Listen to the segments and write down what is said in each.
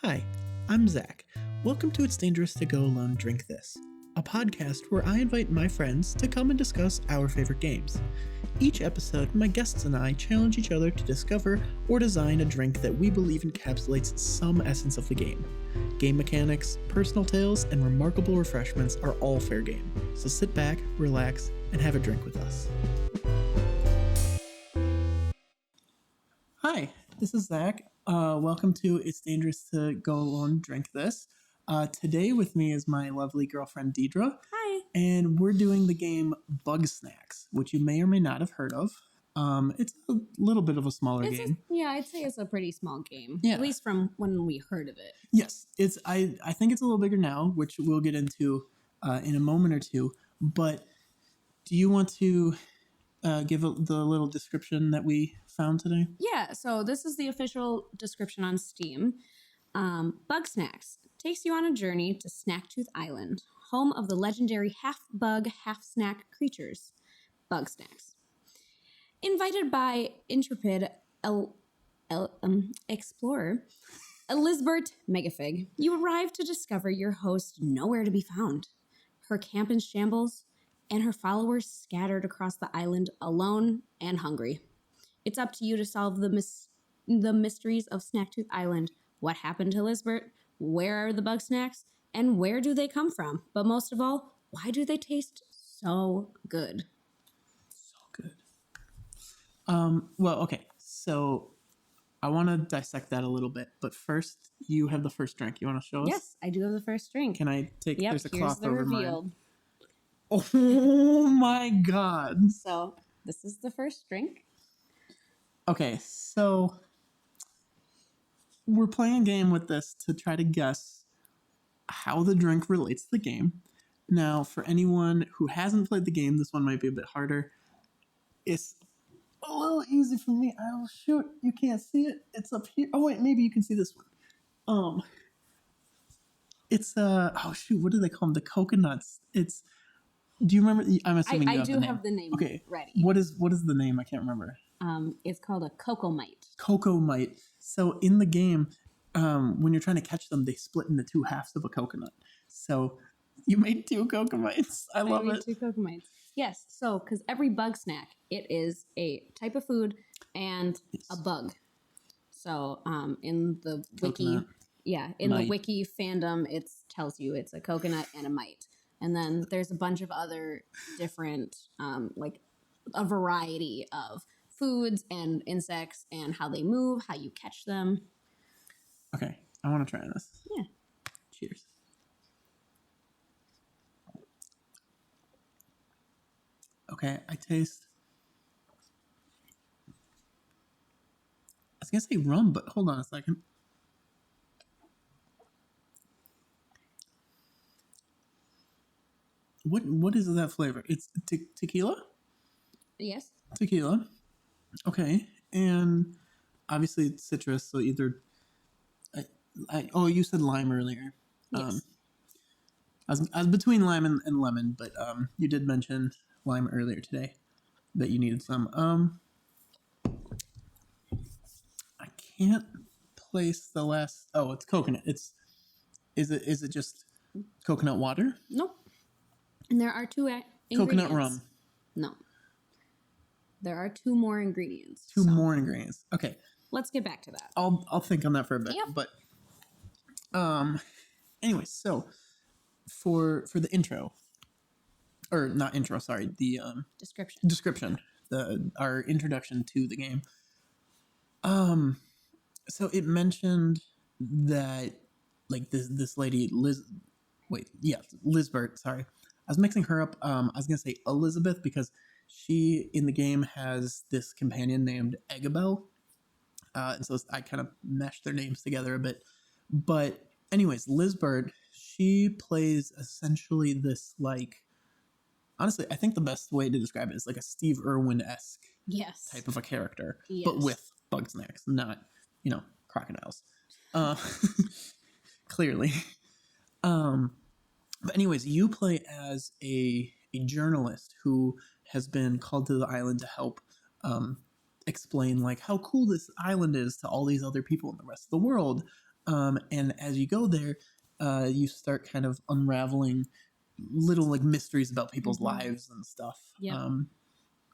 Hi, I'm Zach. Welcome to It's Dangerous to Go Alone Drink This, a podcast where I invite my friends to come and discuss our favorite games. Each episode, my guests and I challenge each other to discover or design a drink that we believe encapsulates some essence of the game. Game mechanics, personal tales, and remarkable refreshments are all fair game, so sit back, relax, and have a drink with us. Hi, this is Zach. Welcome to It's Dangerous to Go Alone Drink This. Today with me is my lovely girlfriend Deidra. Hi. And we're doing the game Bugsnax, which you may or may not have heard of. It's a little bit of a smaller game. I'd say it's a pretty small game. Yeah. At least from when we heard of it. Yes, I think it's a little bigger now, which we'll get into in a moment or two. But do you want to give the little description that we found today? Yeah, so this is the official description on Steam. Bugsnax takes you on a journey to Snacktooth Island, home of the legendary half-bug, half-snack creatures, Bugsnax. Invited by intrepid explorer Elizabeth Megafig, you arrive to discover your host nowhere to be found, her camp in shambles, and her followers scattered across the island alone and hungry. It's up to you to solve the mysteries of Snacktooth Island. What happened to Lisbert? Where are the Bugsnax? And where do they come from? But most of all, why do they taste so good? So good. Well, okay. So I want to dissect that a little bit. But first, you have the first drink. You want to show us? Yes, I do have the first drink. Can I take? Yep, there's a here's cloth the over reveal. mine. Oh my god. So this is the first drink. Okay, so we're playing a game with this to try to guess how the drink relates to the game. Now, for anyone who hasn't played the game, this one might be a bit harder. It's a little easy for me. Oh shoot, you can't see it. It's up here. Oh wait, maybe you can see this one. It's oh shoot, what do they call them? The coconuts. It's. Do you remember? I'm assuming you have the name. I do have the name ready. What is the name? I can't remember. It's called a Coco-Mite. Coco-Mite. So in the game, when you're trying to catch them, they split into two halves of a coconut. So you made two Coco-Mites. I love it. Two Coco-Mites. Yes. So because every bug snack, it is a type of food and a bug. So in the coconut, wiki, the wiki fandom, it tells you it's a coconut and a mite. And then there's a bunch of other different, like a variety of foods and insects and how they move, how you catch them. Okay, I want to try this. Yeah. Cheers. Okay, I taste. I was gonna say rum, but hold on a second. What is that flavor? It's tequila? Yes. Tequila. Okay. And obviously it's citrus, so either you said lime earlier. Yes. I was between lime and lemon, but you did mention lime earlier today that you needed some. I can't place the last. Oh, it's coconut. Is it just coconut water? Nope. And there are two ingredients. Coconut rum. No. There are two more ingredients. Two more ingredients. Okay. Let's get back to that. I'll think on that for a bit. Yep. But anyway, so for the intro, or not intro, sorry, the description, our introduction to the game. So it mentioned that like this lady Lisbert, sorry. I was mixing her up. I was gonna say Elizabeth because she in the game has this companion named Eggabell. And so I kind of meshed their names together a bit. But anyways, Lisbert, she plays essentially this like, honestly, I think the best way to describe it is like a Steve Irwin-esque type of a character, but with Bugsnax, not, crocodiles. Clearly. But anyways, you play as a journalist who has been called to the island to help explain like how cool this island is to all these other people in the rest of the world. And as you go there, you start kind of unraveling little like mysteries about people's lives and stuff. Yep.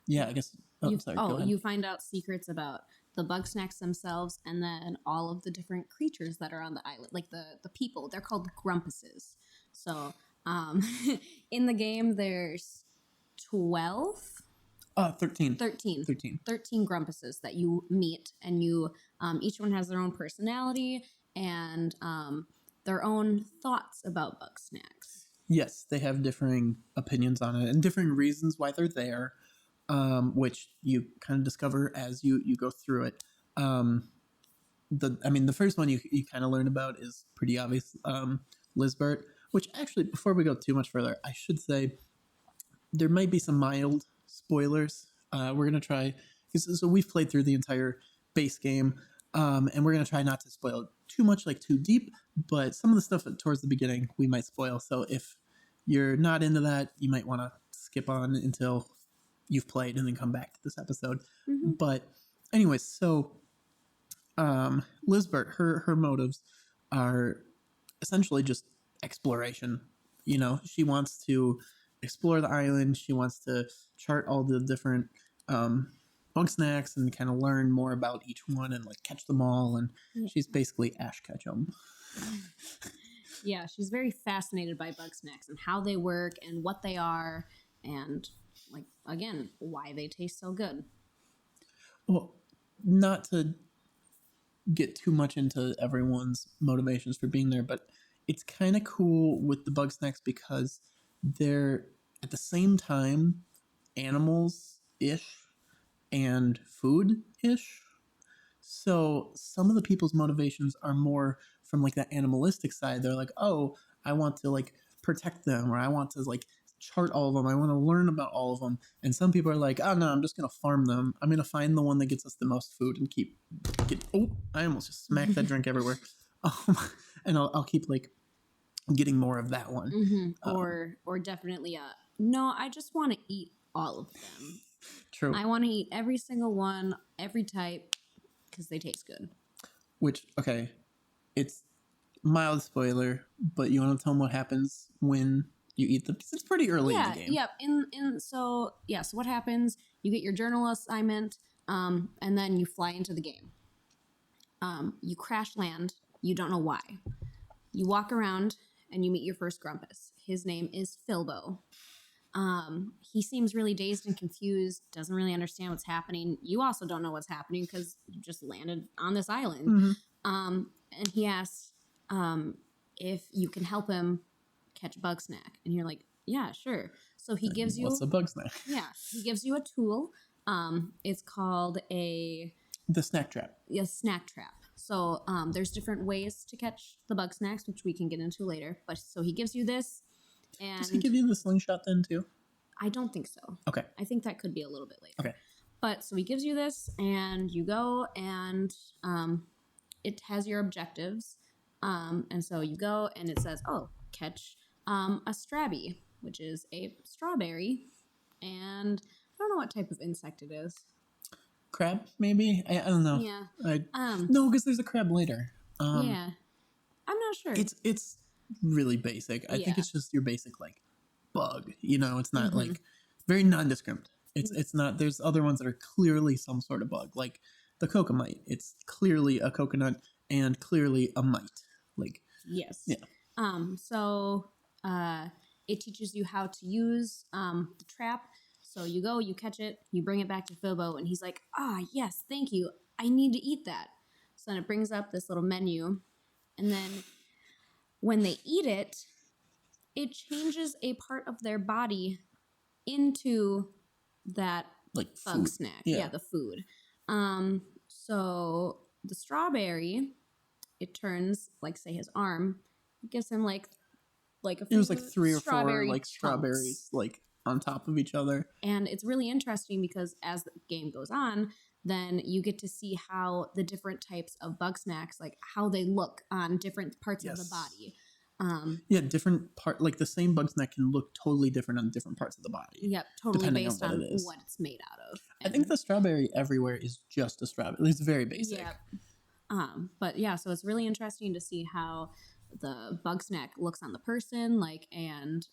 Yeah, I guess. Oh, sorry. Go ahead. You find out secrets about the Bugsnax themselves, and then all of the different creatures that are on the island, like the people. They're called grumpuses. So, in the game, there's 12. 13. 13. 13. 13 grumpuses that you meet, and you each one has their own personality and their own thoughts about Bugsnax. Yes, they have differing opinions on it and differing reasons why they're there, which you kind of discover as you go through it. The first one you kind of learn about is pretty obvious, Lisbert. Which actually, before we go too much further, I should say there might be some mild spoilers. We're gonna try, so we've played through the entire base game, and we're gonna try not to spoil too much, like too deep. But some of the stuff towards the beginning we might spoil. So if you're not into that, you might want to skip on until you've played and then come back to this episode. But anyways, so Lisbert, her motives are essentially just exploration. You know, she wants to explore the island. She wants to chart all the different Bugsnax and kind of learn more about each one and like catch them all. And she's basically Ash Ketchum. Yeah, she's very fascinated by Bugsnax and how they work and what they are, and like again, why they taste so good. Well, not to get too much into everyone's motivations for being there, but it's kind of cool with the Bugsnax because they're at the same time animals-ish and food-ish. So some of the people's motivations are more from like that animalistic side. They're like, oh, I want to like protect them, or I want to like chart all of them. I want to learn about all of them. And some people are like, oh no, I'm just gonna farm them. I'm gonna find the one that gets us the most food and oh, I almost just smacked that drink everywhere. And I'll keep like getting more of that one. Or definitely no, I just want to eat all of them. True. I want to eat every single one, every type, because they taste good. Which, okay, it's mild spoiler, but you want to tell them what happens when you eat them? Because it's pretty early in the game. Yeah. So what happens? You get your journal assignment, and then you fly into the game. You crash land. You don't know why. You walk around and you meet your first Grumpus. His name is Filbo. He seems really dazed and confused, doesn't really understand what's happening. You also don't know what's happening because you just landed on this island. And he asks if you can help him catch Bugsnax. And you're like, yeah, sure. So he gives you... What's a Bugsnax? Yeah, he gives you a tool. It's called the snack trap. Yeah, snack trap. So there's different ways to catch the Bugsnax, which we can get into later. But so he gives you this. And does he give you the slingshot then too? I don't think so. Okay. I think that could be a little bit later. Okay. But so he gives you this, and you go, and it has your objectives. And so you go, and it says, oh, catch a Strabby, which is a strawberry. And I don't know what type of insect it is. Crab, maybe? I don't know. Yeah. No, because there's a crab later. Yeah. I'm not sure. It's really basic. I think it's just your basic like bug. You know, it's not like very nondescript. It's not. There's other ones that are clearly some sort of bug, like the cocomite. It's clearly a coconut and clearly a mite. Like yes. Yeah. So it teaches you how to use the trap. So you go, you catch it, you bring it back to Filbo, and he's like, yes, thank you. I need to eat that. So then it brings up this little menu, and then when they eat it, it changes a part of their body into that like Bugsnax. Yeah, the food. So the strawberry, it turns, like, say, his arm. It gives him like a few it was like 3 or 4 like chunks. strawberries like on top of each other. And it's really interesting because as the game goes on, then you get to see how the different types of Bugsnax, like how they look on different parts of the body. Different part, like the same Bugsnax can look totally different on different parts of the body. Yep, totally based on what it's made out of. I think the strawberry everywhere is just a strawberry. It's very basic. Yep. But yeah, so it's really interesting to see how the Bugsnax looks on the person, and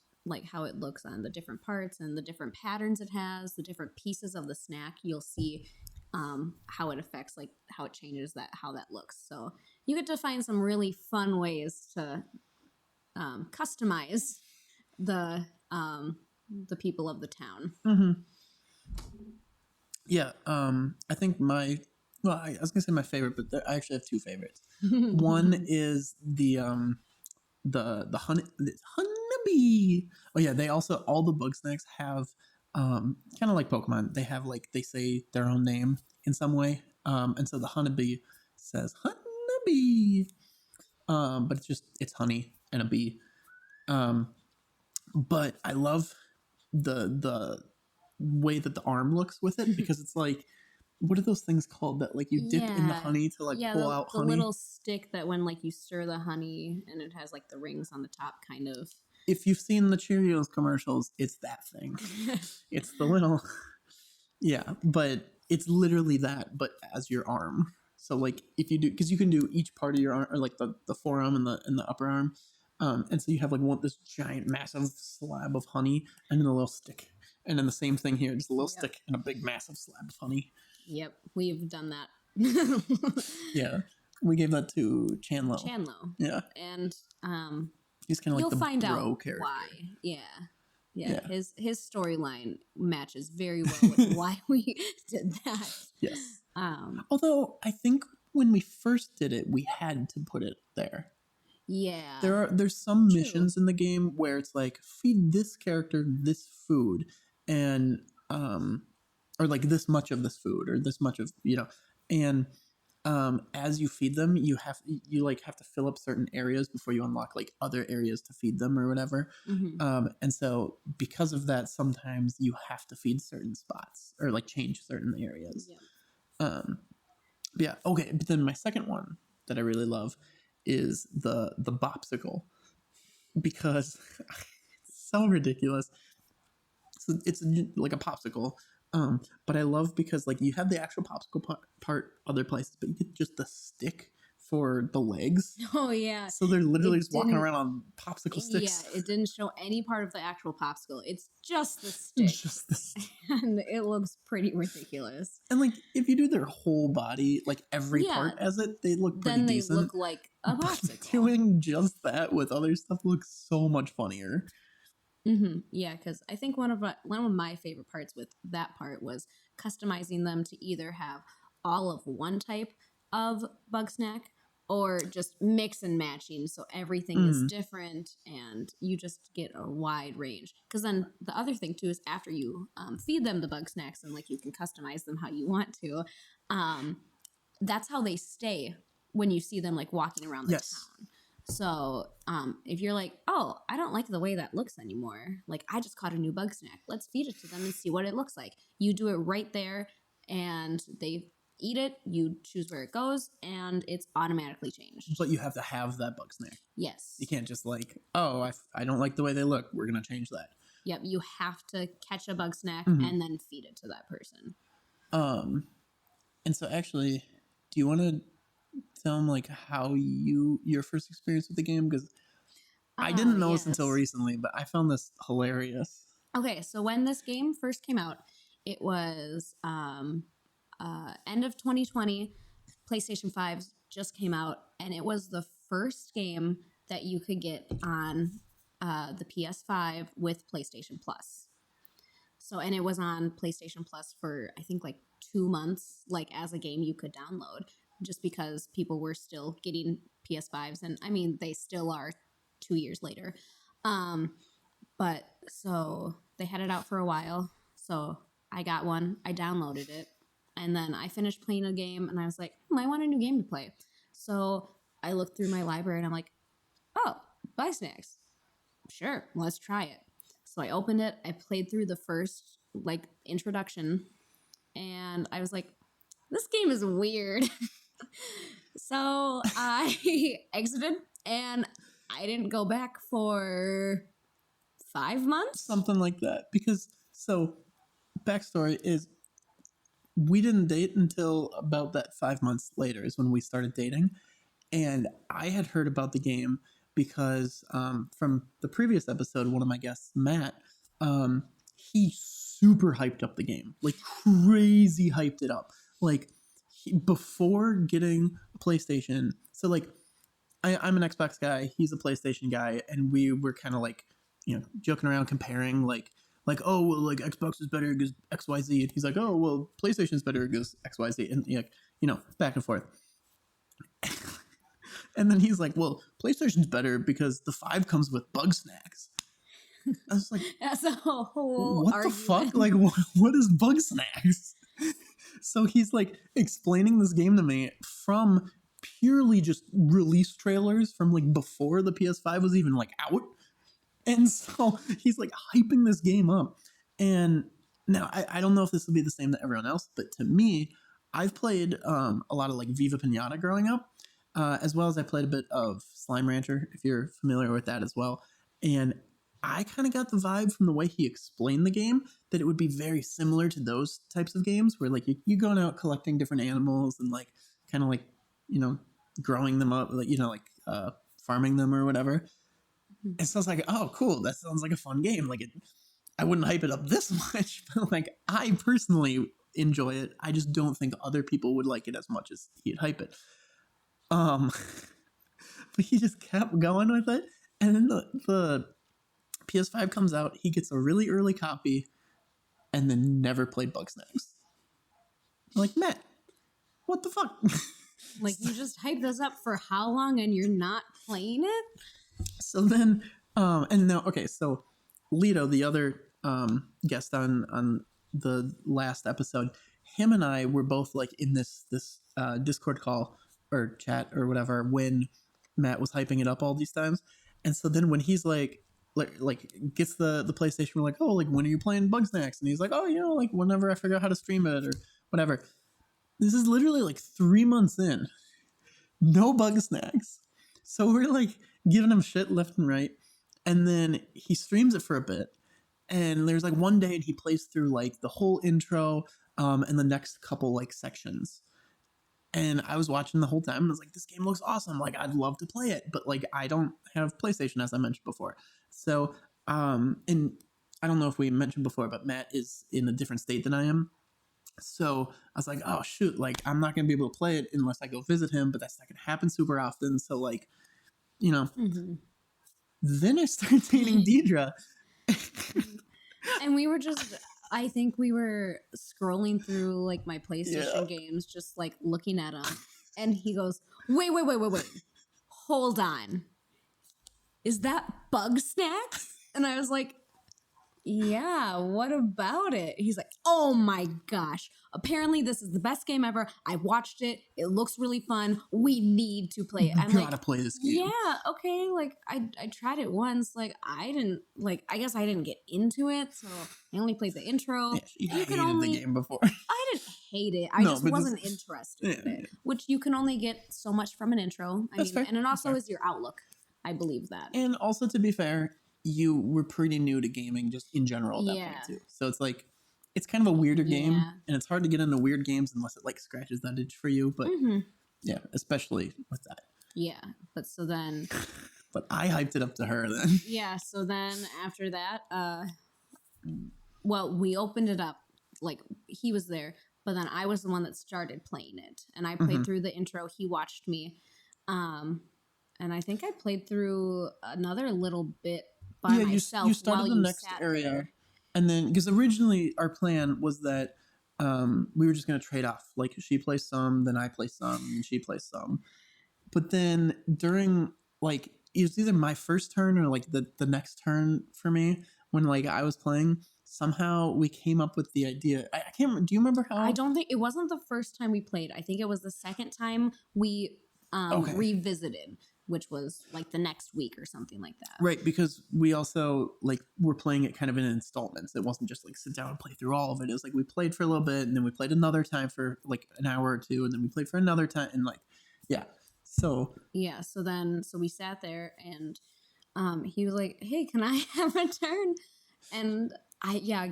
how it looks on the different parts and the different patterns it has, the different pieces of the snack. You'll see how it affects, how it changes how that looks. So you get to find some really fun ways to customize the people of the town. Mm-hmm. Yeah. I think I was gonna say my favorite, but I actually have two favorites. One is the honeybee. Oh yeah, they also all the Bugsnax have kind of like Pokemon. They have they say their own name in some way. And so the honeybee says honeybee. But it's honey and a bee. But I love the way that the arm looks with it because it's what are those things called that you dip in the honey to pull out the honey? little stick that when you stir the honey and it has the rings on the top, kind of. If you've seen the Cheerios commercials, it's that thing. It's the little, yeah, but it's literally that, but as your arm. So if you do, because you can do each part of your arm, or the forearm and the upper arm, and so you have this giant massive slab of honey and then a little stick, and then the same thing here, just a little stick and a big massive slab of honey. Yep, we've done that. Yeah, we gave that to Chandlo. Yeah, and he's kind of you'll the find bro out character. why. Yeah. His storyline matches very well with why we did that. Yes. Although I think when we first did it, we had to put it there. Yeah. There's some missions in the game where it's feed this character this food and or this much of this food or this much of and as you feed them you have to fill up certain areas before you unlock other areas to feed them or whatever. Mm-hmm. And so because of that sometimes you have to feed certain spots or change certain areas. Yeah. Okay, but then my second one that I really love is the bopsicle because it's so ridiculous. So it's like a popsicle. But I love because you have the actual popsicle part other places, but you get just the stick for the legs. Oh yeah. So they're literally just walking around on popsicle sticks. Yeah, it didn't show any part of the actual popsicle. It's just the stick. Just the stick. And it looks pretty ridiculous. And if you do their whole body, every part as it, they look pretty decent. Then they look like a popsicle. But doing just that with other stuff looks so much funnier. Mm-hmm. Yeah, because I think one of my favorite parts with that part was customizing them to either have all of one type of Bugsnax or just mix and matching, so everything is different and you just get a wide range. Because then the other thing too is after you feed them the Bugsnax and you can customize them how you want to, that's how they stay when you see them walking around the town. So if you're oh, I don't like the way that looks anymore, I just caught a new Bugsnax, let's feed it to them and see what it looks like. You do it right there and they eat it, you choose where it goes, and it's automatically changed. But you have to have that Bugsnax. Yes. You can't just oh, I don't like the way they look, we're going to change that. Yep, you have to catch a Bugsnax and then feed it to that person. And so actually, do you want to tell them how your first experience with the game? Because I didn't know this until recently, but I found this hilarious. Okay, so when this game first came out, it was end of 2020. PlayStation 5 just came out, and it was the first game that you could get on the PS5 with PlayStation Plus. So, and it was on PlayStation Plus for, I think, 2 months, as a game you could download, just because people were still getting PS5s. And, I mean, they still are 2 years later. But, so, they had it out for a while. So, I got one. I downloaded it. And then I finished playing a game, and I was like, I want a new game to play. So, I looked through my library, and I'm like, oh, Bugsnax. Sure, let's try it. So I opened it, I played through the first, introduction, and I was like, this game is weird. So I exited, and I didn't go back for 5 months? Something like that. Because, so, backstory is, we didn't date until about that 5 months later is when we started dating. And I had heard about the game because from the previous episode, one of my guests, Matt, he super hyped up the game, like crazy hyped it up. Like before getting a PlayStation, so like I'm an Xbox guy, he's a PlayStation guy, and we were kind of like, joking around, comparing oh well, like Xbox is better because XYZ, and he's like, oh well, PlayStation's better because XYZ, and back and forth. And then he's like, well, PlayStation's better because the 5 comes with Bugsnax. I was like, that's a whole what argument. the fuck? Like, what is Bugsnax? So he's like explaining this game to me from purely just release trailers from like before the PS5 was even like out. And so he's like hyping this game up. And now I don't know if this will be the same to everyone else, but to me, I've played a lot of like Viva Pinata growing up, as well as I played a bit of Slime Rancher, if you're familiar with that as well. And I kind of got the vibe from the way he explained the game that it would be very similar to those types of games where like you're going out collecting different animals and like kind of like, growing them up, like, farming them or whatever. And so I was like, oh, cool. That sounds like a fun game. Like, I wouldn't hype it up this much, but like, I personally enjoy it. I just don't think other people would like it as much as he'd hype it. But he just kept going with it. And then the PS5 comes out. He gets a really early copy and then never played Bugsnax. I'm like, Matt, what the fuck? Like, you just hyped this up for how long and you're not playing it? So then, and now, okay, so Lito, the other guest on the last episode, him and I were both like in this Discord call or chat or whatever when Matt was hyping it up all these times. And so then when he's like gets the PlayStation, we're like, oh, like when are you playing Bugsnax? And he's like, oh, like whenever I figure out how to stream it or whatever. This is literally like 3 months in, no Bugsnax. So we're like giving him shit left and right, and then he streams it for a bit. And there's like one day and he plays through like the whole intro, and the next couple like sections. And I was watching the whole time and I was like, this game looks awesome. Like, I'd love to play it, but like I don't have PlayStation, as I mentioned before. So, and I don't know if we mentioned before, but Matt is in a different state than I am. So I was like, oh shoot, like I'm not gonna be able to play it unless I go visit him, but that's not gonna happen super often. So like, then I started dating Deidra. And we were just, I think we were scrolling through like my PlayStation games, just like looking at them. And he goes, wait. Hold on. Is that Bugsnax? And I was like, yeah, what about it? He's like, oh my gosh. Apparently this is the best game ever. I watched it. It looks really fun. We need to play it. I'm You gotta play this game. yeah, okay. Like I tried it once. Like I guess I didn't get into it. So I only played the intro. Yeah, she hated the game before. I didn't hate it. I just wasn't interested in it. Yeah. Which you can only get so much from an intro. That's fair. And it also is your outlook. I believe that. And also, to be fair, you were pretty new to gaming just in general at that point too. So it's like, it's kind of a weirder game, and it's hard to get into weird games unless it like scratches that itch for you. But yeah, especially with that. Yeah, but so then... But I hyped it up to her then. Yeah, so then after that, well, we opened it up. Like, he was there, but then I was the one that started playing it. And I played through the intro. He watched me. And I think I played through another little bit by myself. You started the next area. There. And then, because originally our plan was that we were just going to trade off. Like, she plays some, then I play some, and she plays some. But then during, like, it was either my first turn or, like, the next turn for me, when, like, I was playing, somehow we came up with the idea. I can't remember. Do you remember how? I don't think, it wasn't the first time we played. I think it was the second time we revisited, which was like the next week or something like that. Right, because we also like were playing it kind of in installments. It wasn't just like sit down and play through all of it. It was like we played for a little bit, and then we played another time for like an hour or two, and then we played for another time, and like, yeah. So we sat there, and he was like, "Hey, can I have a turn?" And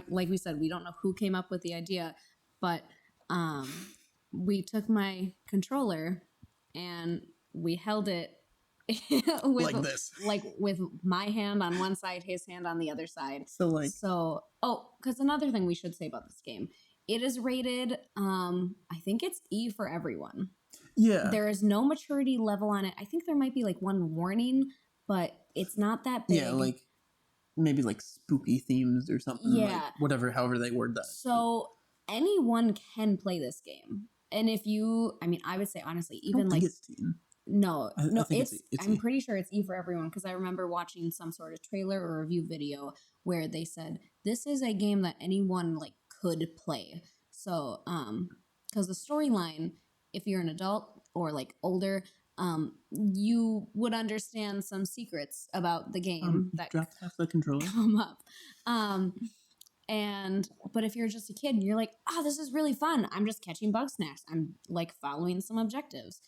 like we said, we don't know who came up with the idea, but we took my controller and we held it with Like this. like with my hand on one side, his hand on the other side. So because another thing we should say about this game, it is rated, I think it's E for everyone. Yeah. There is no maturity level on it. I think there might be like one warning, but it's not that big. Yeah, like maybe like spooky themes or something. Yeah. Like whatever, however they word that. So anyone can play this game. And if you, I would say honestly, even like it's teen. No, I think it's E. I'm pretty sure it's E for everyone because I remember watching some sort of trailer or review video where they said this is a game that anyone like could play. So, because the storyline, if you're an adult or like older, you would understand some secrets about the game that dropped half the controller. come up. But if you're just a kid and you're like, oh, this is really fun. I'm just catching Bugsnax. I'm like following some objectives.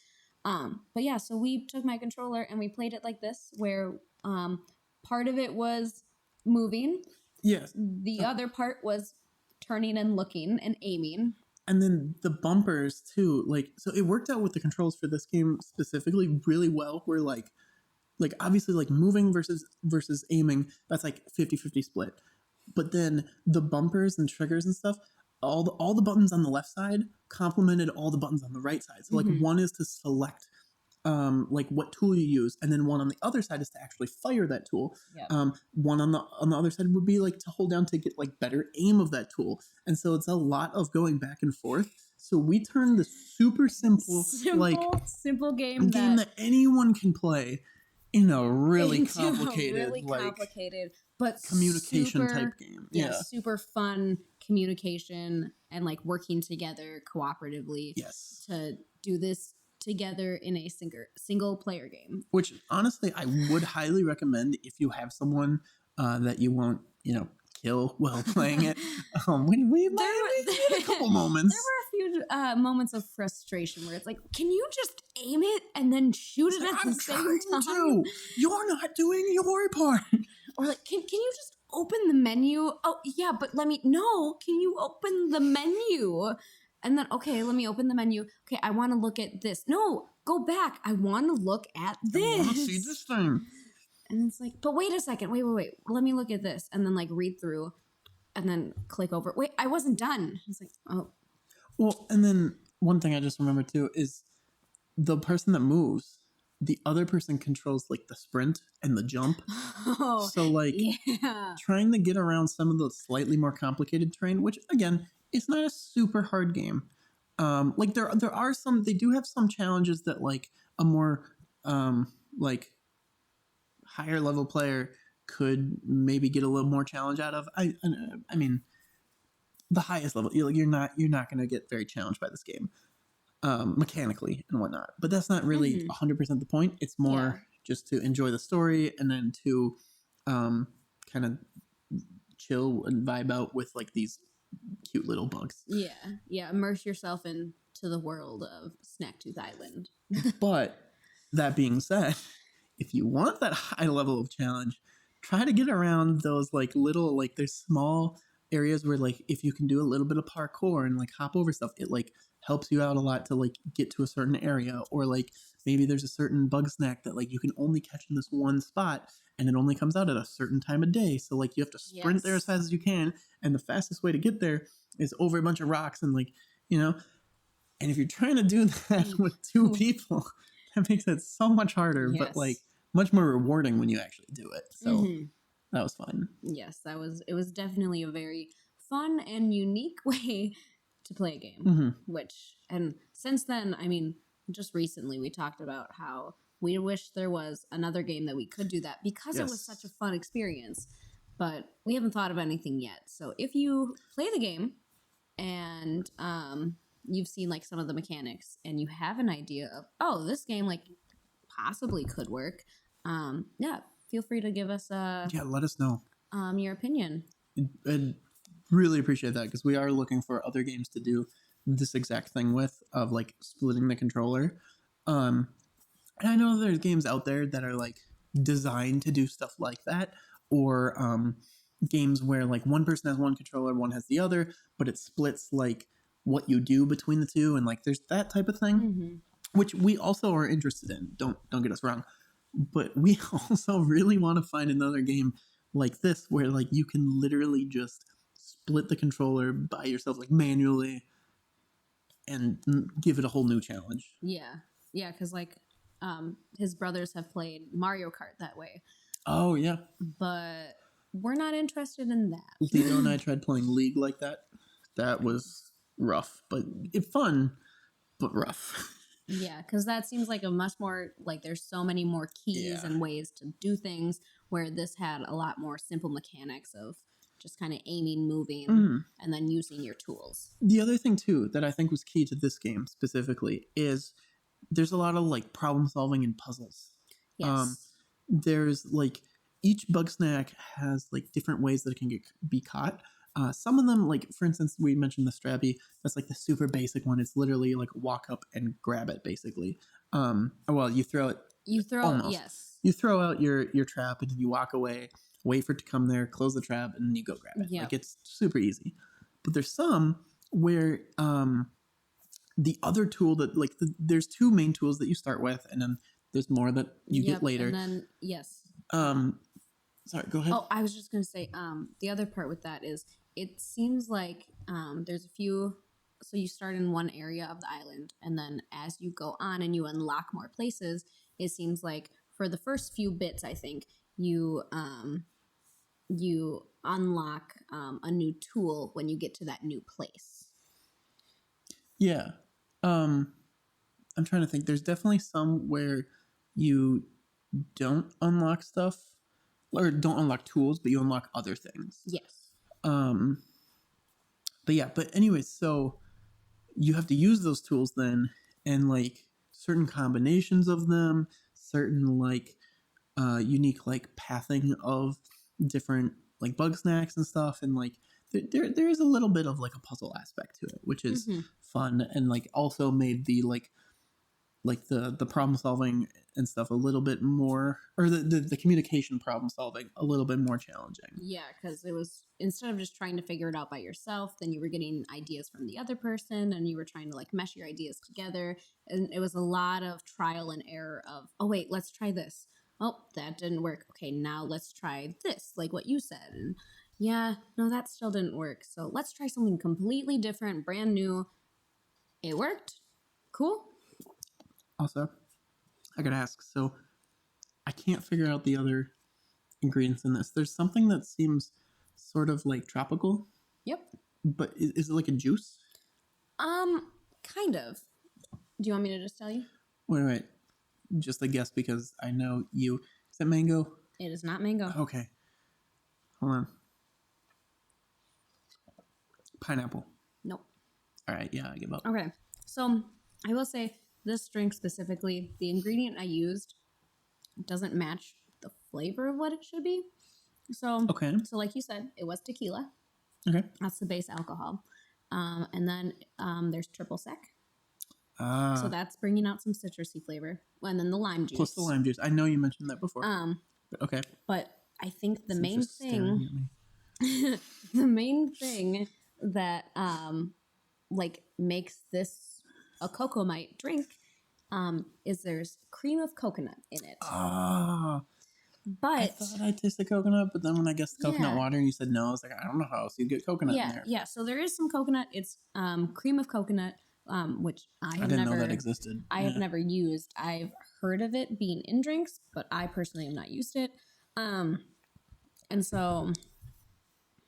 But yeah, so we took my controller and we played it like this, where part of it was moving. Yes. The other part was turning and looking and aiming. And then the bumpers too, like, so it worked out with the controls for this game specifically really well, where like obviously like moving versus aiming, that's like 50-50 split. But then the bumpers and triggers and stuff, all the buttons on the left side complemented all the buttons on the right side. So like one is to select like what tool you use, and then one on the other side is to actually fire that tool. Yep. One on the other side would be like to hold down to get like better aim of that tool. And so it's a lot of going back and forth. So we turned the super simple game that anyone can play in a really complicated, but communication type game. Yeah, super fun communication and like working together cooperatively. Yes. To do this together in a single player game. Which honestly, I would highly recommend if you have someone that you won't, kill while playing it. We had a couple moments. There were a few moments of frustration where it's like, can you just aim it and then shoot it at the same time? You're not doing your part. Or like, can you just open the menu? Oh yeah, but can you open the menu? And then, okay, let me open the menu. Okay, I want to look at this. No, go back. I want to look at this. I want to see this thing. And it's like, but wait a second. Wait. Let me look at this. And then like read through and then click over. Wait, I wasn't done. It's like, oh. Well, and then one thing I just remembered too is the person that moves, the other person controls like the sprint and the jump. Oh, so like trying to get around some of the slightly more complicated terrain, which again, it's not a super hard game. Like there are some, they do have some challenges that like a more like higher level player could maybe get a little more challenge out of. I mean, the highest level, you're not going to get very challenged by this game, mechanically and whatnot. But that's not really 100% the point. It's more just to enjoy the story and then to kind of chill and vibe out with like these cute little bugs. Yeah. Immerse yourself into the world of Snacktooth Island. But that being said, if you want that high level of challenge, try to get around those like little, like there's small areas where like if you can do a little bit of parkour and like hop over stuff, it like helps you out a lot to like get to a certain area. Or like maybe there's a certain bug snack that like you can only catch in this one spot and it only comes out at a certain time of day. So like you have to sprint there as fast as you can. And the fastest way to get there is over a bunch of rocks and like, and if you're trying to do that with two people, that makes it so much harder, but like much more rewarding when you actually do it. So that was fun. Yes, it was definitely a very fun and unique way to play a game. And since then, I mean, just recently we talked about how we wish there was another game that we could do that because it was such a fun experience, but we haven't thought of anything yet. So if you play the game and you've seen like some of the mechanics and you have an idea of, oh, this game like possibly could work, feel free to give us let us know your opinion. I'd really appreciate that because we are looking for other games to do this exact thing with, of like splitting the controller. And I know there's games out there that are like designed to do stuff like that, or games where like one person has one controller, one has the other, but it splits like what you do between the two, and like there's that type of thing, which we also are interested in. Don't get us wrong, but we also really want to find another game like this where like you can literally just split the controller by yourself, like manually, and give it a whole new challenge. Yeah, yeah, because like his brothers have played Mario Kart that way. Oh yeah, but we're not interested in that. Deidra and I tried playing League like that. That was rough, but fun, but rough. Yeah, because that seems like a much more like there's so many more keys and ways to do things, where this had a lot more simple mechanics of just kind of aiming, moving, and then using your tools. The other thing too that I think was key to this game specifically is there's a lot of like problem solving and puzzles. Yes. There's like each Bugsnax has like different ways that it can be caught. Some of them, like for instance, we mentioned the Strabby. That's like the super basic one. It's literally like walk up and grab it, basically. Well, you throw it. You throw almost. Yes. You throw out your trap and then you walk away, wait for it to come there, close the trap, and then you go grab it. Yep. Like it's super easy. But there's some where the other tool that like there's two main tools that you start with, and then there's more that you get later. And then yes. Sorry, go ahead. Oh, I was just gonna say, the other part with that is it seems like there's a few. So you start in one area of the island, and then as you go on and you unlock more places, it seems like for the first few bits, I think you unlock a new tool when you get to that new place. Yeah. I'm trying to think. There's definitely some where you don't unlock stuff or don't unlock tools, but you unlock other things. Yes. But anyways, so you have to use those tools then, and like certain combinations of them, certain like unique like pathing of different like Bugsnax and stuff, and like there is a little bit of like a puzzle aspect to it, which is fun, and like also made the like the problem solving and stuff a little bit more, or the communication problem solving a little bit more challenging. Yeah, because it was, instead of just trying to figure it out by yourself, then you were getting ideas from the other person and you were trying to like mesh your ideas together. And it was a lot of trial and error of, oh wait, let's try this. Oh, that didn't work. Okay, now let's try this, like what you said. And yeah, no, that still didn't work. So let's try something completely different, brand new. It worked. Cool. Also, I gotta ask, so I can't figure out the other ingredients in this. There's something that seems sort of like tropical. Yep. But is it like a juice? Kind of. Do you want me to just tell you? Wait. Just a guess because I know you. Is it mango? It is not mango. Okay. Hold on. Pineapple. Nope. All right, yeah, I give up. Okay. So I will say this drink specifically, the ingredient I used doesn't match the flavor of what it should be. So, So like you said, it was tequila. Okay. That's the base alcohol. And then there's triple sec. So that's bringing out some citrusy flavor. And then the lime juice. Plus the lime juice. I know you mentioned that before. But okay. But I think the main thing, the main thing that like makes this a Cocomite drink is there's cream of coconut in it. But I thought I tasted coconut, but then when I guessed coconut water and you said no, I was like, I don't know how else you get coconut in there. Yeah, so there is some coconut. It's cream of coconut, which I didn't know that existed. I have never used. I've heard of it being in drinks, but I personally have not used it. And so,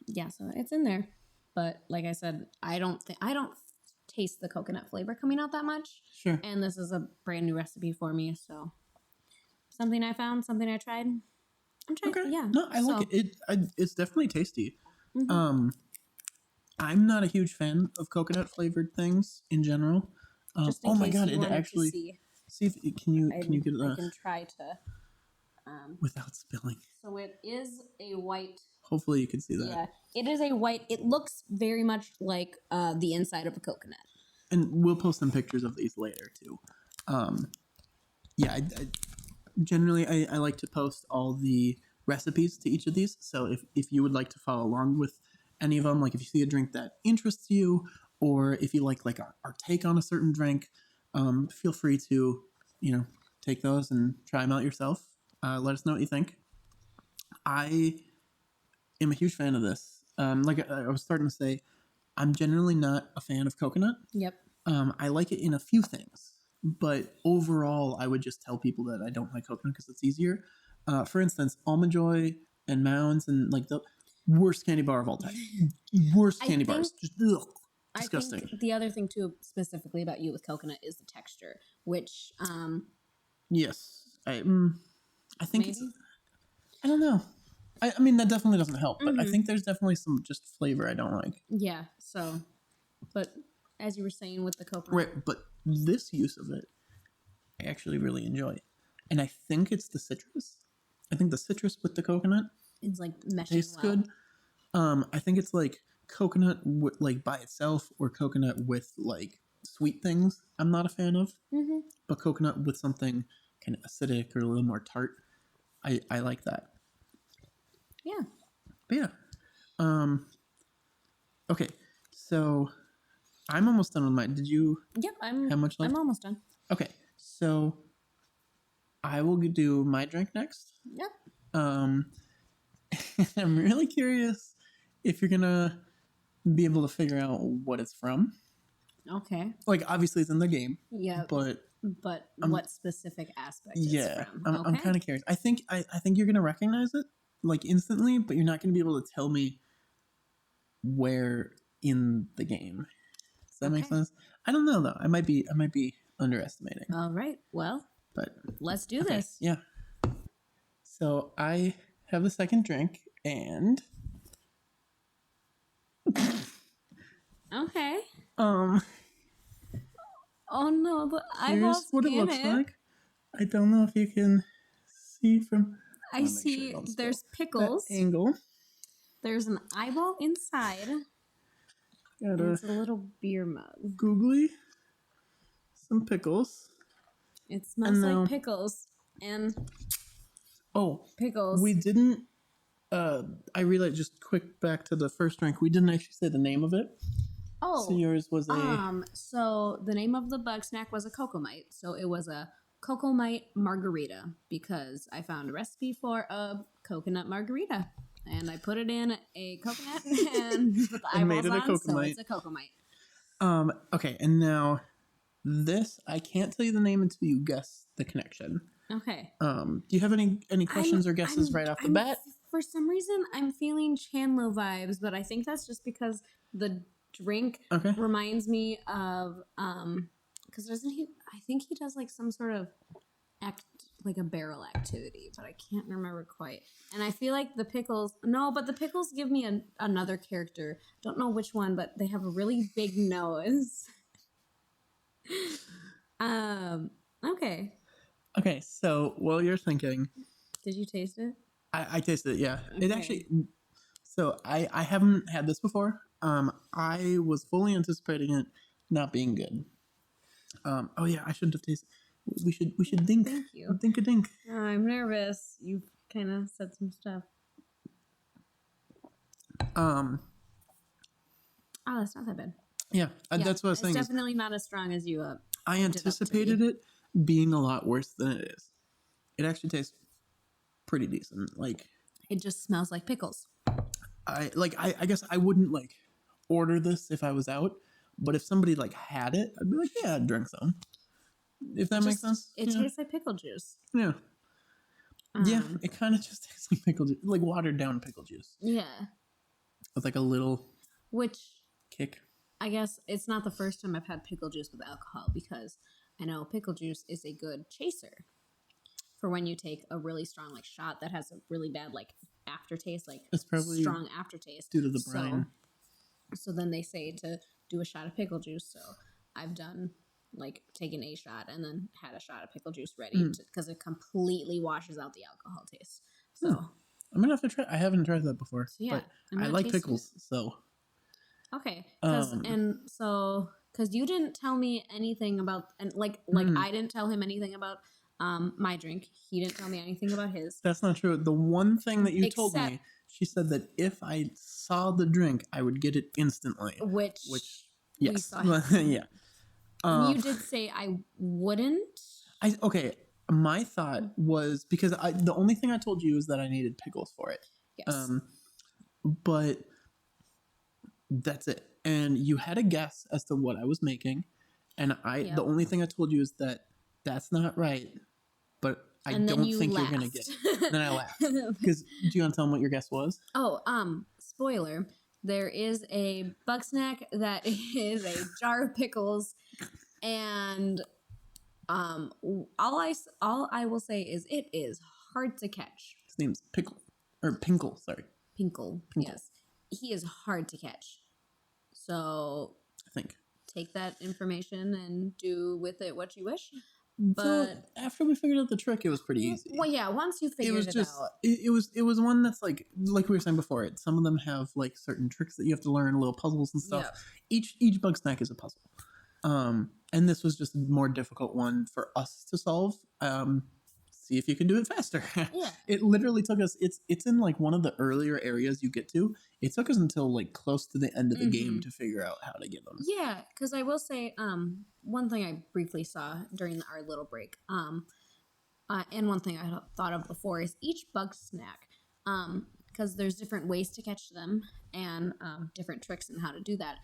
yeah, so it's in there. But like I said, I don't taste the coconut flavor coming out that much. Sure. And this is a brand new recipe for me, so something I found, something I tried. I'm trying. Okay. Yeah. No, I like it. It's definitely tasty. I'm not a huge fan of coconut flavored things in general. Oh my god! It actually. See if can you get it? I can try to. Without spilling. So it is a white. Hopefully you can see that. Yeah, it is a white. It looks very much like the inside of a coconut. And we'll post some pictures of these later too. I generally I like to post all the recipes to each of these. So if you would like to follow along with any of them, like if you see a drink that interests you, or if you like our take on a certain drink, feel free to, take those and try them out yourself. Let us know what you think. I am a huge fan of this. Like I was starting to say, I'm generally not a fan of coconut. Yep. I like it in a few things, but overall, I would just tell people that I don't like coconut because it's easier. For instance, Almond Joy and Mounds and like the worst candy bar of all time. Worst candy bars. Just disgusting. I think the other thing too, specifically about you with coconut, is the texture, which yes, I think maybe? it's. I don't know. I mean, that definitely doesn't help, but I think there's definitely some just flavor I don't like. Yeah. So, but as you were saying with the coconut, Right, but this use of it, I actually really enjoy, and I think it's the citrus. I think the citrus with the coconut it's like meshing tastes well. good. I think it's like coconut like by itself or coconut with like sweet things. I'm not a fan of, but coconut with something kind of acidic or a little more tart, I like that. Yeah. But yeah, okay, so I'm almost done with mine. Did you? Yep. I'm. How much left? I'm almost done. Okay, so I will do my drink next. Yep. I'm really curious if you're gonna be able to figure out what it's from. Okay. Like, obviously, it's in the game. Yeah. But what specific aspect? yeah, it's from? I'm kind of curious. I think you're gonna recognize it like instantly, but you're not gonna be able to tell me where in the game. Does that make sense? I don't know though. I might be underestimating. All right. Well, But let's do this. yeah. So I have the second drink, and Okay. um, Oh no, the here's eyeballs what it in looks it. like. I don't know if you can see from. I see. There's pickles. Angle. There's an eyeball inside. Got And it's a little beer mug. googly. Some pickles. It smells like pickles and pickles. We didn't. I realized just quick back to the first drink. We didn't actually say the name of it. Oh, so yours was a. So the name of the Bugsnax was a Cocomite. So it was a Cocomite margarita because I found a recipe for a coconut margarita. And I put it in a coconut and put the eyeballs made it a on, so Cocomite. it's a Cocomite. Okay, and now this I can't tell you the name until you guess the connection. Okay. Do you have any questions or guesses right off the bat? For some reason, I'm feeling Chandler vibes, but I think that's just because the drink reminds me of because doesn't he? I think he does like some sort of like a barrel activity, but I can't remember quite. And I feel like the pickles. No, but the pickles give me another character. Don't know which one, but they have a really big nose. Okay. Okay, so while you're thinking, Did you taste it? I tasted it. Yeah, Okay. it actually. So I haven't had this before. I was fully anticipating it not being good. Oh yeah, I shouldn't have tasted. We should dink. Thank you. Dink a dink. Oh, I'm nervous. You kind of said some stuff. Oh, that's not that bad. Yeah, that's what I was saying. It's definitely not as strong as you. I anticipated it being a lot worse than it is. It actually tastes pretty decent. Like it just smells like pickles. I guess I wouldn't like order this if I was out, but if somebody like had it, I'd be like, yeah, I'd drink some. If that makes sense. It tastes like pickle juice. Yeah. Yeah, it kind of just tastes like pickle juice, like watered down pickle juice. Yeah. With like a little kick. I guess it's not the first time I've had pickle juice with alcohol because I know pickle juice is a good chaser for when you take a really strong like shot that has a really bad like aftertaste, like it's probably strong aftertaste due to the brine. So then they say to do a shot of pickle juice. So I've done like taken a shot and then had a shot of pickle juice ready because it completely washes out the alcohol taste. So I'm gonna have to try. I haven't tried that before. So yeah, but I like pickles. So okay, because you didn't tell me anything about I didn't tell him anything about my drink. He didn't tell me anything about his. That's not true. The one thing that you told me, she said that if I saw the drink, I would get it instantly. Which We Yes. saw him. Yeah. You did say I wouldn't. Okay. My thought was because the only thing I told you is that I needed pickles for it. Yes. But that's it. And you had a guess as to what I was making, and Yep. the only thing I told you is that that's not right. But I And then don't you think laughed. you're gonna get it. Then I laughed. Because do you want to tell them what your guess was? Oh, spoiler. There is a Bugsnax that is a jar of pickles, and all I will say is it is hard to catch. His name's Pickle or Pinkle. Sorry, Pinkle. Yes, he is hard to catch. So I think. take that information and do with it what you wish. So But after we figured out the trick, it was pretty easy. well, yeah. Once you It figured was it just out, it was one that's like we were saying before. Some of them have like certain tricks that you have to learn, little puzzles and stuff. yeah. Each bug snack is a puzzle. And this was just a more difficult one for us to solve. See if you can do it faster. Yeah. It literally took us. It's in like one of the earlier areas you get to. It took us until like close to the end of the game to figure out how to get them. Yeah, because I will say, one thing I briefly saw during our little break, and one thing I thought of before is each bug snack, because there's different ways to catch them and different tricks and how to do that.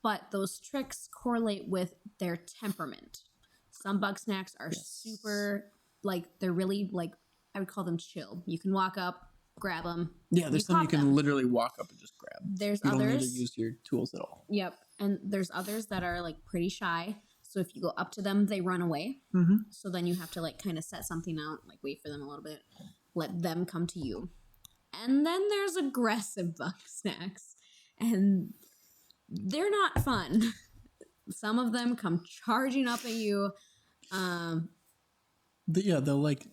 But those tricks correlate with their temperament. Some bug snacks are super, like, they're really, like, I would call them chill. You can walk up, grab them. Yeah, there's some you can literally walk up and just grab. There's you others. You don't need to use your tools at all. Yep. And there's others that are, like, pretty shy. So if you go up to them, they run away. So then you have to, like, kind of set something out, like, wait for them a little bit, let them come to you. And then there's aggressive bug snacks. And they're not fun. Some of them come charging up at you. They'll like,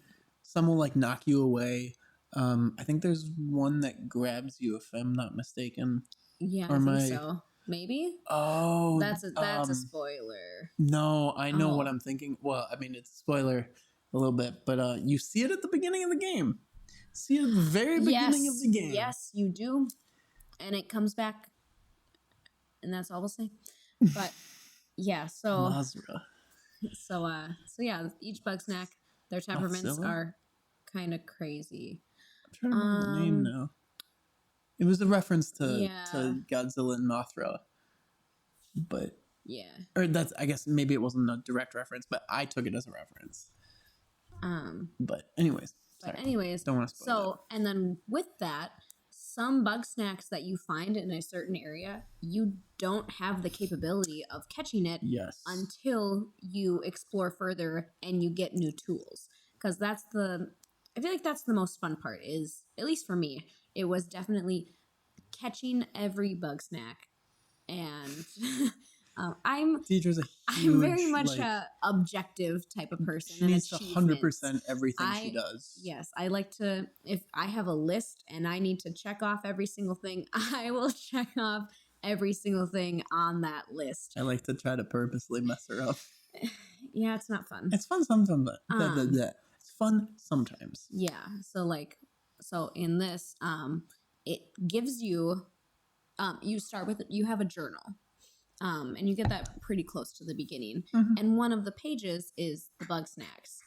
some will like knock you away. I think there's one that grabs you, if I'm not mistaken. Yeah, I think so. Maybe. Oh, that's a spoiler. No, I know what I'm thinking. Well, I mean, it's a spoiler a little bit, but you see it at the beginning of the game. See it at the very beginning of the game. Yes, you do, and it comes back, and that's all we'll say. But yeah, so Mazra. So yeah, each bug snack, their temperaments are kind of crazy. I'm trying to remember the name now. It was a reference to Godzilla and Mothra, but or that's, I guess maybe it wasn't a direct reference, but I took it as a reference. But anyways, don't want to spoil that. And then with that, some bug snacks that you find in a certain area, you don't have the capability of catching it until you explore further and you get new tools. Because I feel like that's the most fun part, is, at least for me, it was definitely catching every bug snack. And Deidra's I'm very much a objective type of person. She needs to 100% everything she does. Yes, I like to, if I have a list and I need to check off every single thing, I will check off every single thing on that list. I like to try to purposely mess her up. Yeah, it's not fun. It's fun sometimes, but it's fun sometimes. Yeah, so in this, it gives you, you have a journal. And you get that pretty close to the beginning. And one of the pages is the bug snacks.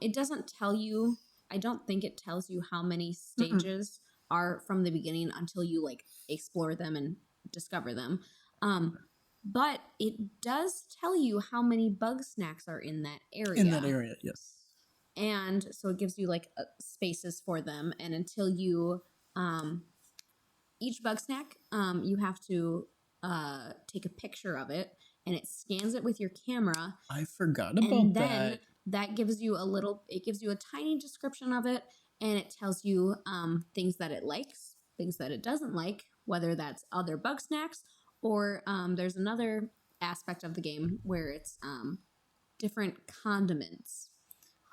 It doesn't tell you, I don't think it tells you how many stages are from the beginning until you like explore them and discover them. But it does tell you how many bug snacks are in that area. In that area, yes. And so it gives you like spaces for them. And until you, each bug snack, you have to take a picture of it, and it scans it with your camera. I forgot about that. And then that gives you it gives you a tiny description of it, and it tells you things that it likes, things that it doesn't like, whether that's other bug snacks, or there's another aspect of the game where it's different condiments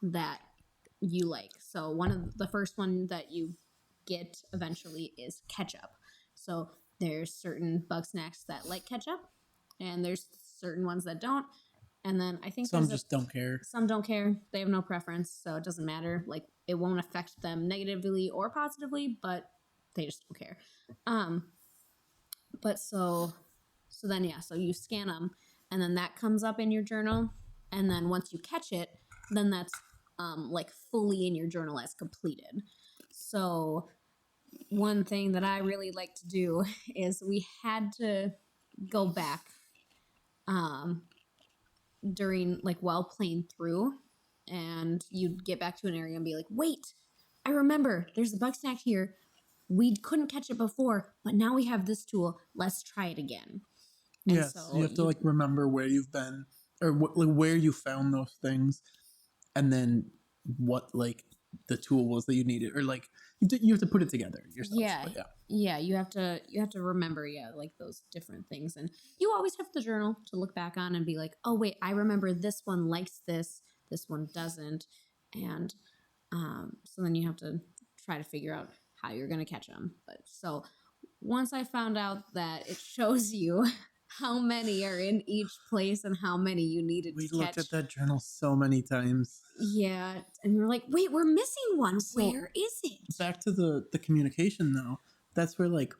that you like. So the first one that you get eventually is ketchup. So there's certain bug snacks that like ketchup, and there's certain ones that don't. And then I think some just don't care. Some don't care. They have no preference, so it doesn't matter. Like, it won't affect them negatively or positively, but they just don't care. But so So then, so you scan them, and then that comes up in your journal. And then once you catch it, then that's like fully in your journal as completed. So one thing that I really like to do is we had to go back during like while playing through, and you'd get back to an area and be like, wait, I remember there's a Bugsnax here. We couldn't catch it before, but now we have this tool. Let's try it again. And Yes, so you have to like remember where you've been or like where you found those things, and then what like the tool was that you needed, or like you have to put it together yourself. You have to remember like those different things, and you always have the journal to look back on and be like, oh wait, I remember this one likes this one doesn't, and so then you have to try to figure out how you're going to catch them. But so once I found out that it shows you how many are in each place and how many you needed to catch. We looked at that journal so many times. Yeah, and we're like, wait, we're missing one. So where is it? Back to the communication though. That's where like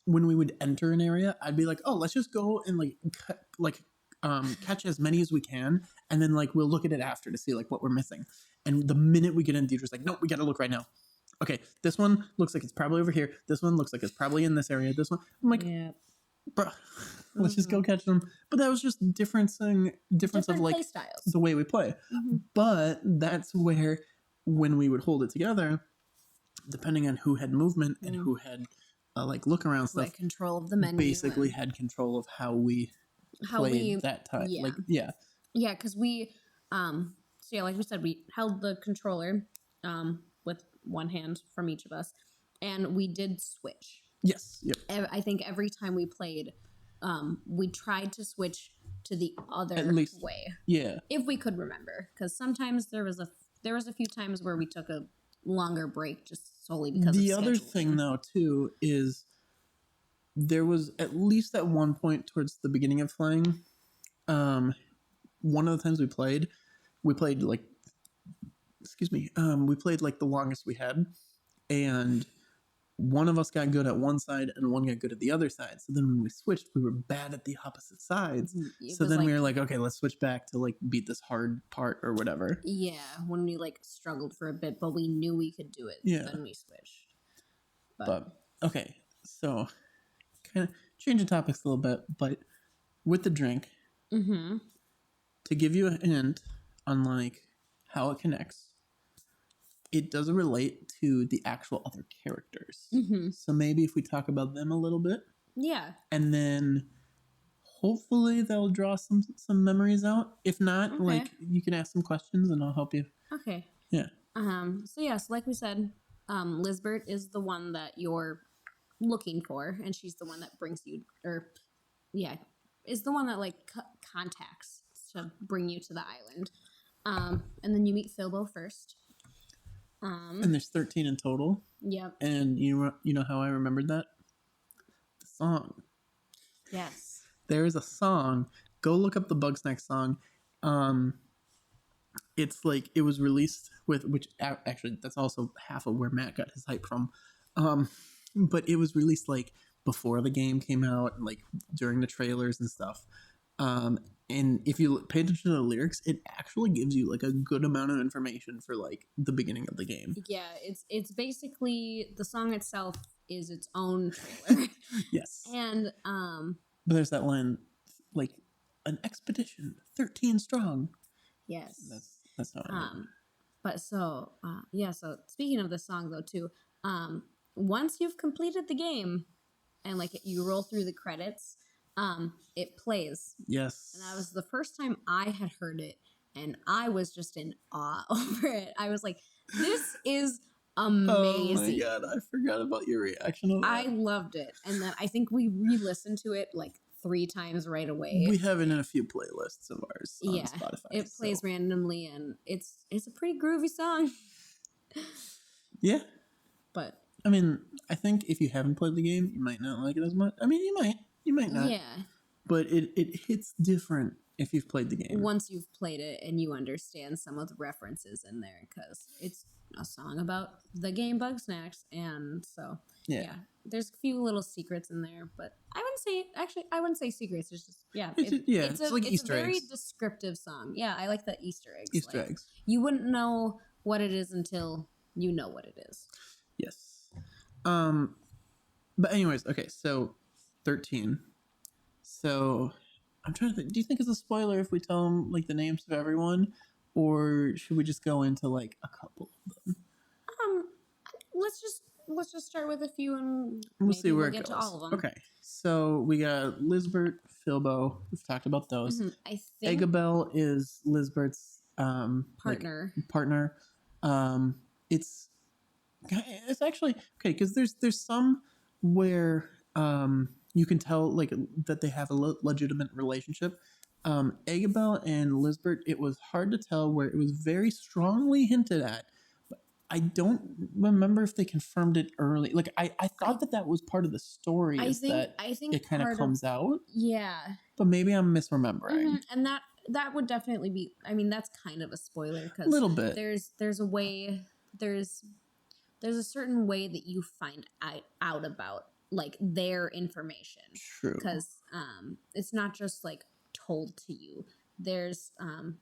when we would enter an area, I'd be like, oh, let's just go and catch as many as we can, and then like we'll look at it after to see like what we're missing. And the minute we get in, Deidre's like, nope, we got to look right now. Okay, this one looks like it's probably over here. This one looks like it's probably in this area. This one, I'm like, bruh, let's just go catch them. But that was just difference of like the way we play. Mm-hmm. But that's where when we would hold it together, depending on who had movement and who had like look around stuff, like control of the menu, basically had control of how we played that time. Because we like we said, we held the controller with one hand from each of us, and we did switch. Yes. Yep. I think every time we played, we tried to switch to the other way. Yeah. If we could remember, because sometimes there was a few times where we took a longer break just solely because the other thing though too is there was at least at one point towards the beginning of playing, one of the times we played like we played like the longest we had, and one of us got good at one side and one got good at the other side. So then when we switched, we were bad at the opposite sides. So then we were like, okay, let's switch back to like beat this hard part or whatever. Yeah, when we like struggled for a bit, but we knew we could do it. Yeah. Then we switched. But okay, so kind of changing topics a little bit, but with the drink, to give you a hint on like how it connects, it doesn't relate to the actual other characters. So maybe if we talk about them a little bit. Yeah. And then hopefully they'll draw some memories out. If not, like you can ask some questions and I'll help you. Okay. Yeah. So like we said, Lizbert is the one that you're looking for, and she's the one that brings you, is the one that like contacts to bring you to the island. And then you meet Philbo first. And there's 13 in total. Yep. And you know how I remembered that? The song. Yes. There is a song. Go look up the Bugsnax song. It's like it was released with, which actually that's also half of where Matt got his hype from. But it was released like before the game came out, like during the trailers and stuff. And if you pay attention to the lyrics, it actually gives you like a good amount of information for like the beginning of the game. Yeah, it's basically the song itself is its own trailer. Yes. And but there's that line like an expedition 13 strong. Yes. That's how I remember. But so speaking of the song though too, once you've completed the game and like you roll through the credits, it plays. Yes. And that was the first time I had heard it, and I was just in awe over it. I was like, this is amazing. Oh my god, I forgot about your reaction on that. I loved it. And then I think we re-listened to it like 3 times right away. We have it in a few playlists of ours on Spotify. It plays randomly, and it's a pretty groovy song. Yeah. But I mean, I think if you haven't played the game, you might not like it as much. I mean, you might not. Yeah. But it hits different if you've played the game. Once you've played it and you understand some of the references in there, because it's a song about the game Bugsnax, and so Yeah. There's a few little secrets in there, but I wouldn't say secrets. It's just It's like it's Easter a very eggs. descriptive song. Yeah, I like the Easter eggs. Easter eggs. You wouldn't know what it is until you know what it is. Yes. But anyways, okay, so 13. So I'm trying to think. Do you think it's a spoiler if we tell them like the names of everyone, or should we just go into like a couple of them? Let's just start with a few and We'll maybe see where we'll it get goes. to all of them. Okay, so we got Lisbert, Philbo. We've talked about those. I think Eggabell is Lisbert's partner. Partner. It's actually okay because there's some where you can tell like that they have a legitimate relationship. Eggabell and Lisbert, it was hard to tell where it was very strongly hinted at. I don't remember if they confirmed it early. Like I thought that was part of the story. I think it kind of comes out. Yeah, but maybe I'm misremembering. And that would definitely be. I mean, that's kind of a spoiler because a little bit. There's a way. There's a certain way that you find out about like their information. True. Because it's not just like told to you. There's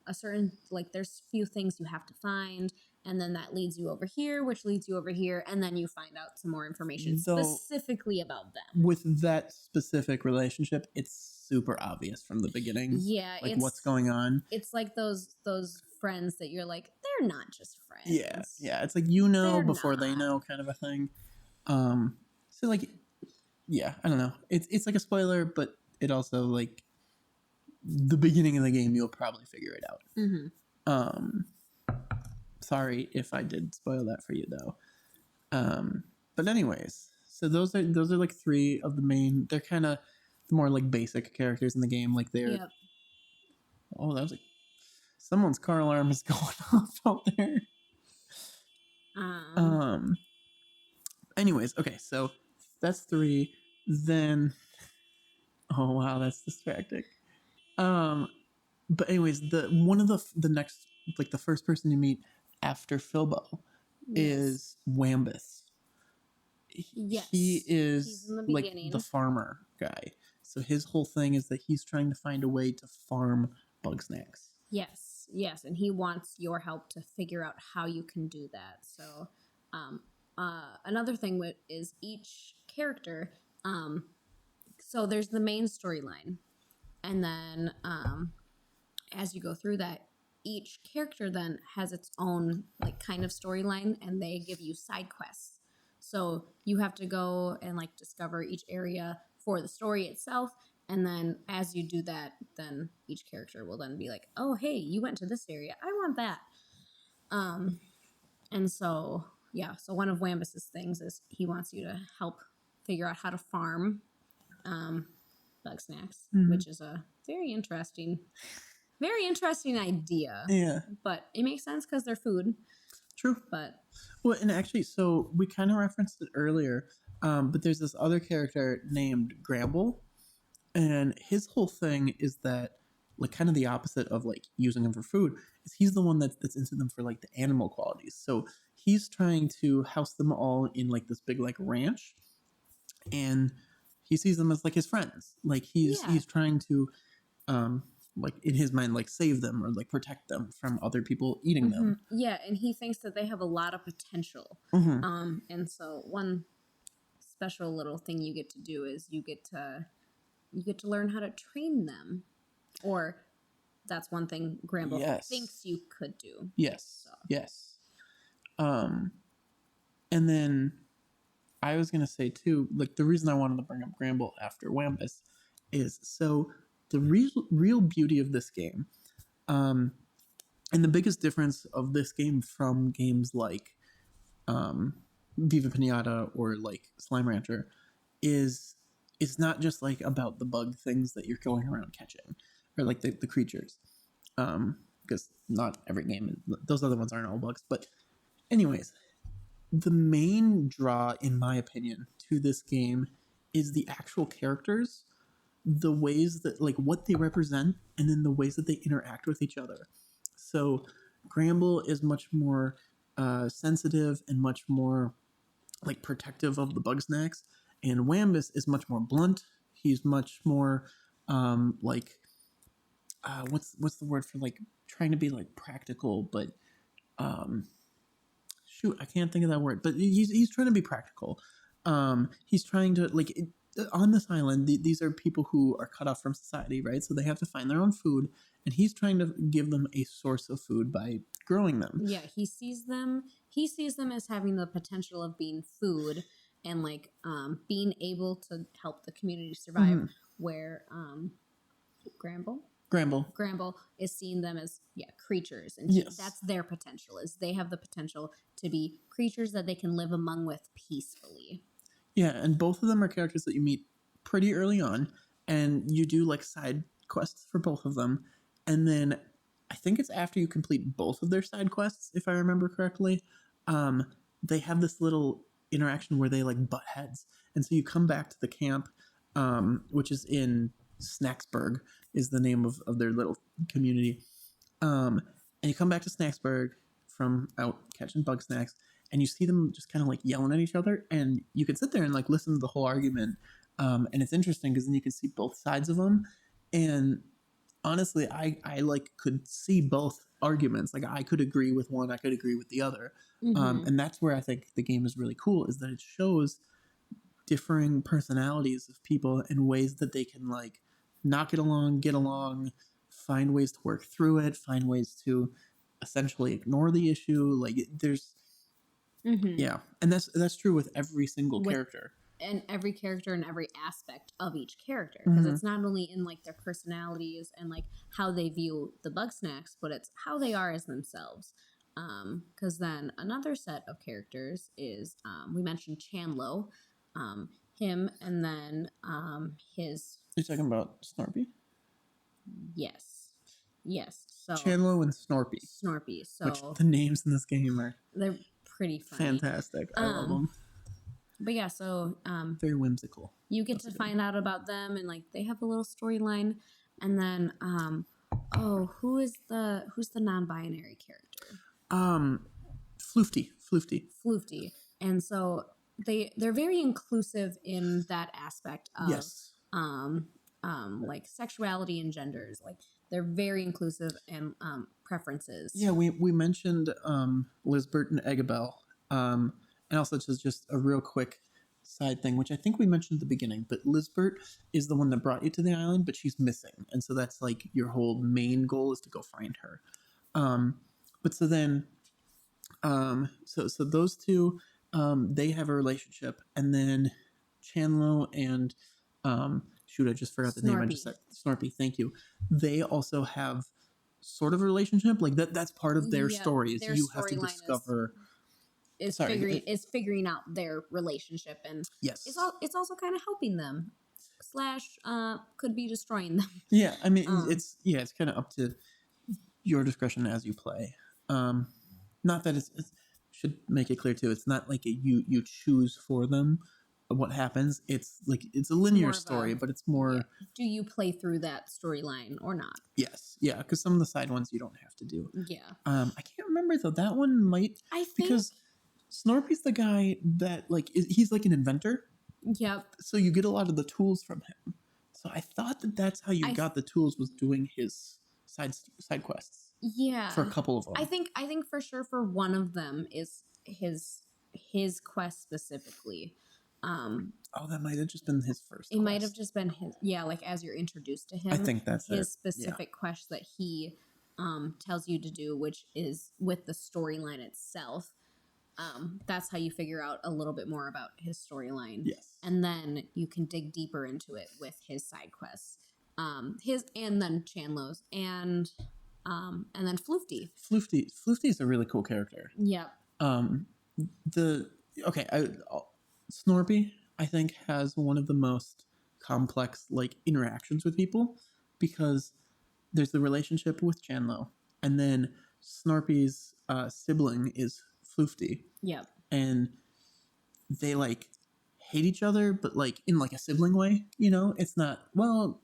a certain like there's few things you have to find, and then that leads you over here, which leads you over here, and then you find out some more information specifically about them. With that specific relationship, it's super obvious from the beginning. Yeah, like what's going on. It's like those friends that you're like, they're not just friends. Yeah. It's like before they know, kind of a thing. So like, yeah, I don't know. It's like a spoiler, but it also like the beginning of the game, you'll probably figure it out. Sorry if I did spoil that for you though. But anyways, so those are like three of the main. They're kind of the more like basic characters in the game. Like they're. Yep. Oh, that was like someone's car alarm is going off out there. Anyways, okay, so that's three. Then, oh wow, that's distracting. But anyways, the one of the next like the first person you meet after Philbo is Wambus. Yes, he is like the farmer guy. So his whole thing is that he's trying to find a way to farm Bugsnax. Yes, and he wants your help to figure out how you can do that. So, another thing is each character. So there's the main storyline, and then as you go through that, each character then has its own like kind of storyline, and they give you side quests. So you have to go and like discover each area for the story itself. And then as you do that, then each character will then be like, oh, hey, you went to this area. I want that. And so, yeah. So one of Wambus's things is he wants you to help figure out how to farm Bugsnax, which is a very interesting idea. Yeah. But it makes sense because they're food. True. Well, and actually, so we kind of referenced it earlier, but there's this other character named Gramble, and his whole thing is that, like, kind of the opposite of, like, using them for food, is he's the one that's into them for, like, the animal qualities. So he's trying to house them all in, like, this big, like, ranch, and he sees them as, like, his friends. Like, he's trying to, like, in his mind, like, save them or, like, protect them from other people eating them. Yeah, and he thinks that they have a lot of potential. And so one special little thing you get to do is you get to learn how to train them. Or that's one thing Gramble thinks you could do. Yes. So. Yes. And then I was going to say, too, like, the reason I wanted to bring up Gramble after Wambus is, so the real beauty of this game, and the biggest difference of this game from games like Viva Pinata or, like, Slime Rancher is it's not just, like, about the bug things that you're going around catching, or, like, the creatures, because not every game, those other ones aren't all bugs, but anyways, the main draw, in my opinion, to this game is the actual characters, the ways that, like, what they represent, and then the ways that they interact with each other. So Gramble is much more sensitive and much more like protective of the Bugsnax, and Wambus is much more blunt. He's much more like what's the word for like trying to be like practical, but um, shoot, I can't think of that word. But he's trying to be practical. He's trying to like on this island. These are people who are cut off from society, right? So they have to find their own food, and he's trying to give them a source of food by growing them. Yeah, he sees them as having the potential of being food and like being able to help the community survive. Mhm. Where Gramble. Gramble is seeing them as creatures, and Yes. that's their potential. Is they have the potential to be creatures that they can live among with peacefully. Yeah, and both of them are characters that you meet pretty early on, and you do like side quests for both of them, and then I think it's after you complete both of their side quests, if I remember correctly, they have this little interaction where they like butt heads, and so you come back to the camp, which is in Snacksburg, is the name of their little community, and you come back to Snacksburg from out catching Bugsnax, and you see them just kind of like yelling at each other, and you can sit there and like listen to the whole argument, and it's interesting because then you can see both sides of them, and honestly, I like could see both arguments. Like I could agree with one, I could agree with the other, and that's where I think the game is really cool, is that it shows differing personalities of people and ways that they can like not get along, find ways to work through it, find ways to essentially ignore the issue. Like there's yeah, and that's true with every single character. And every character and every aspect of each character, because it's not only in like their personalities and like how they view the Bugsnax, but it's how they are as themselves. Because then another set of characters is we mentioned Chandlo, him, and then his. You're talking about Snorpy? Yes. So Chandlo and Snorpy. So which the names in this game are they're pretty funny. Fantastic. I love them. But yeah, so very whimsical. You get to find out about them, and like they have a little storyline, and then who's the non-binary character? Floofty. And so they're very inclusive in that aspect of yes. Like sexuality and genders. Like they're very inclusive and preferences. Yeah, we mentioned Lisbert and Eggabell. And also just a real quick side thing, which I think we mentioned at the beginning, but Lisbert is the one that brought you to the island, but she's missing. And so that's like your whole main goal is to go find her. But so then, so those two, they have a relationship, and then Chandlo and, shoot, I just forgot the name. I just said Snorpy. Thank you. They also have sort of a relationship. Like that's part of their story. Is you have to discover. Is figuring out their relationship, and yes, it's also kind of helping them / could be destroying them. Yeah, I mean it's kind of up to your discretion as you play. Not that it's should make it clear too. It's not like you choose for them what happens. It's like it's a linear story, but it's more. Yeah. Do you play through that storyline or not? Yes, yeah, because some of the side ones you don't have to do. Yeah. I can't remember though. That one might. I think because Snorpy's the guy that like he's like an inventor. Yep. So you get a lot of the tools from him. So I thought that's how you got the tools, was doing his side quests. Yeah. For a couple of them. I think for sure for one of them is his quest specifically. That might have just been his first. It might have just been his. Yeah, like as you're introduced to him. I think that's his specific quest that he tells you to do, which is with the storyline itself. That's how you figure out a little bit more about his storyline. Yes. And then you can dig deeper into it with his side quests. And then Chandlo's and then Floofty. Floofty is a really cool character. Yep. Snorpy, I think, has one of the most complex like interactions with people, because there's the relationship with Chandlo, and then Snorpy's sibling is Floofty. Yep. And they like hate each other, but like in like a sibling way, you know? It's not, well,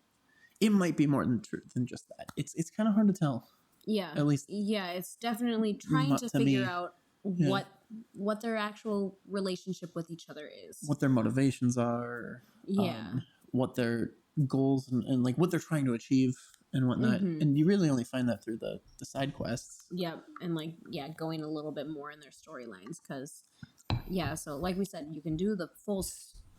it might be more than just that. It's kind of hard to tell. Yeah. At least. Yeah, it's definitely trying to figure out what what their actual relationship with each other is. what their motivations are, Yeah. what their goals and like what they're trying to achieve and whatnot. Mhm. And you really only find that through the side quests. Yep, and like going a little bit more in their storylines because so like we said, you can do the full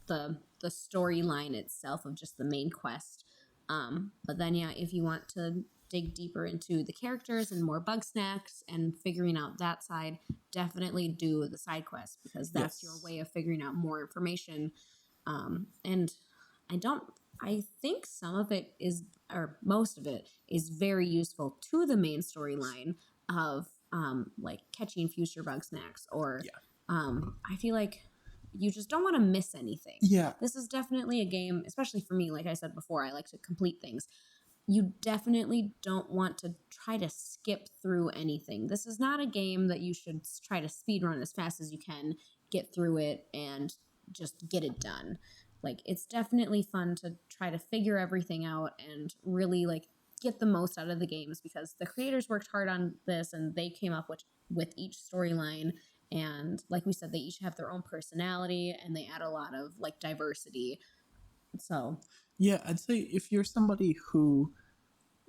the storyline itself of just the main quest. But then if you want to dig deeper into the characters and more Bugsnax and figuring out that side, definitely do the side quest because that's your way of figuring out more information. And I think some of it is, or most of it is very useful to the main storyline of like catching future Bugsnax or I feel like you just don't want to miss anything. Yeah. This is definitely a game, especially for me, like I said before, I like to complete things. You definitely don't want to try to skip through anything. This is not a game that you should try to speed run as fast as you can, get through it, and just get it done. Like, it's definitely fun to try to figure everything out and really, like, get the most out of the games because the creators worked hard on this and they came up with each storyline. And like we said, they each have their own personality and they add a lot of, like, diversity. So Yeah, I'd say if you're somebody who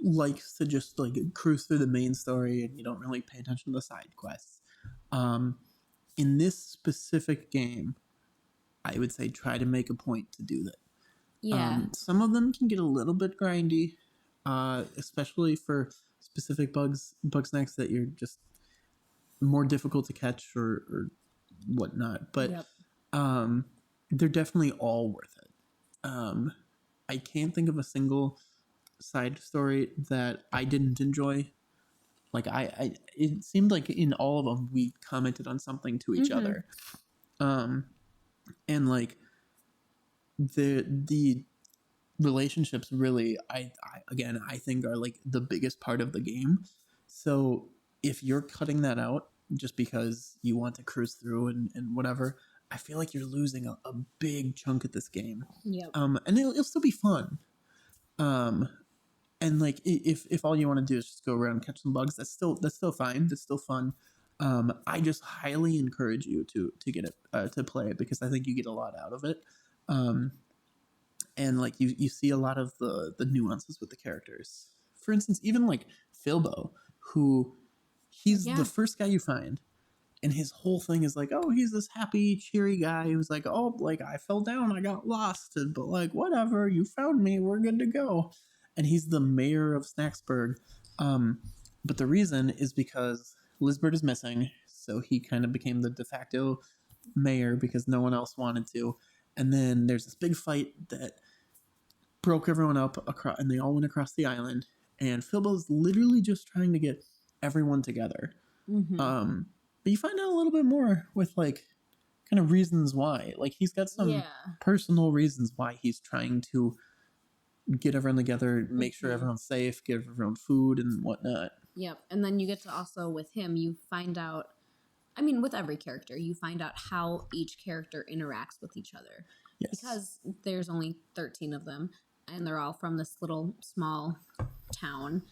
likes to just like cruise through the main story and you don't really pay attention to the side quests, in this specific game, I would say try to make a point to do that. yeah. Some of them can get a little bit grindy, especially for specific Bugsnax that you're just more difficult to catch or whatnot. But Yep. they're definitely all worth it. I can't think of a single side story that I didn't enjoy. Like it seemed like in all of them we commented on something to each other, and like the relationships really I think are like the biggest part of the game. So if you're cutting that out just because you want to cruise through and whatever, I feel like you're losing a big chunk of this game. Yep. And it'll still be fun. And like if all you want to do is just go around and catch some bugs, that's still fine. That's still fun. I just highly encourage you to get it to play it because I think you get a lot out of it. And like you see a lot of the nuances with the characters. For instance, even like Philbo, who he's the first guy you find, and his whole thing is like, oh, he's this happy, cheery guy who's like, oh, like I fell down, I got lost, but like whatever, you found me, we're good to go. And he's the mayor of Snacksburg. But the reason is because Lisbeth is missing, so he kind of became the de facto mayor because no one else wanted to. And then there's this big fight that broke everyone up across, and they all went across the island. And Philbo's literally just trying to get everyone together. Mm-hmm. But you find out a little bit more with like kind of reasons why. Like he's got some personal reasons why he's trying to get everyone together, make sure everyone's safe, give everyone food and whatnot. Yep. And then you get to also with him, you find out. I mean, with every character, you find out how each character interacts with each other. Yes. Because there's only 13 of them, and they're all from this little small town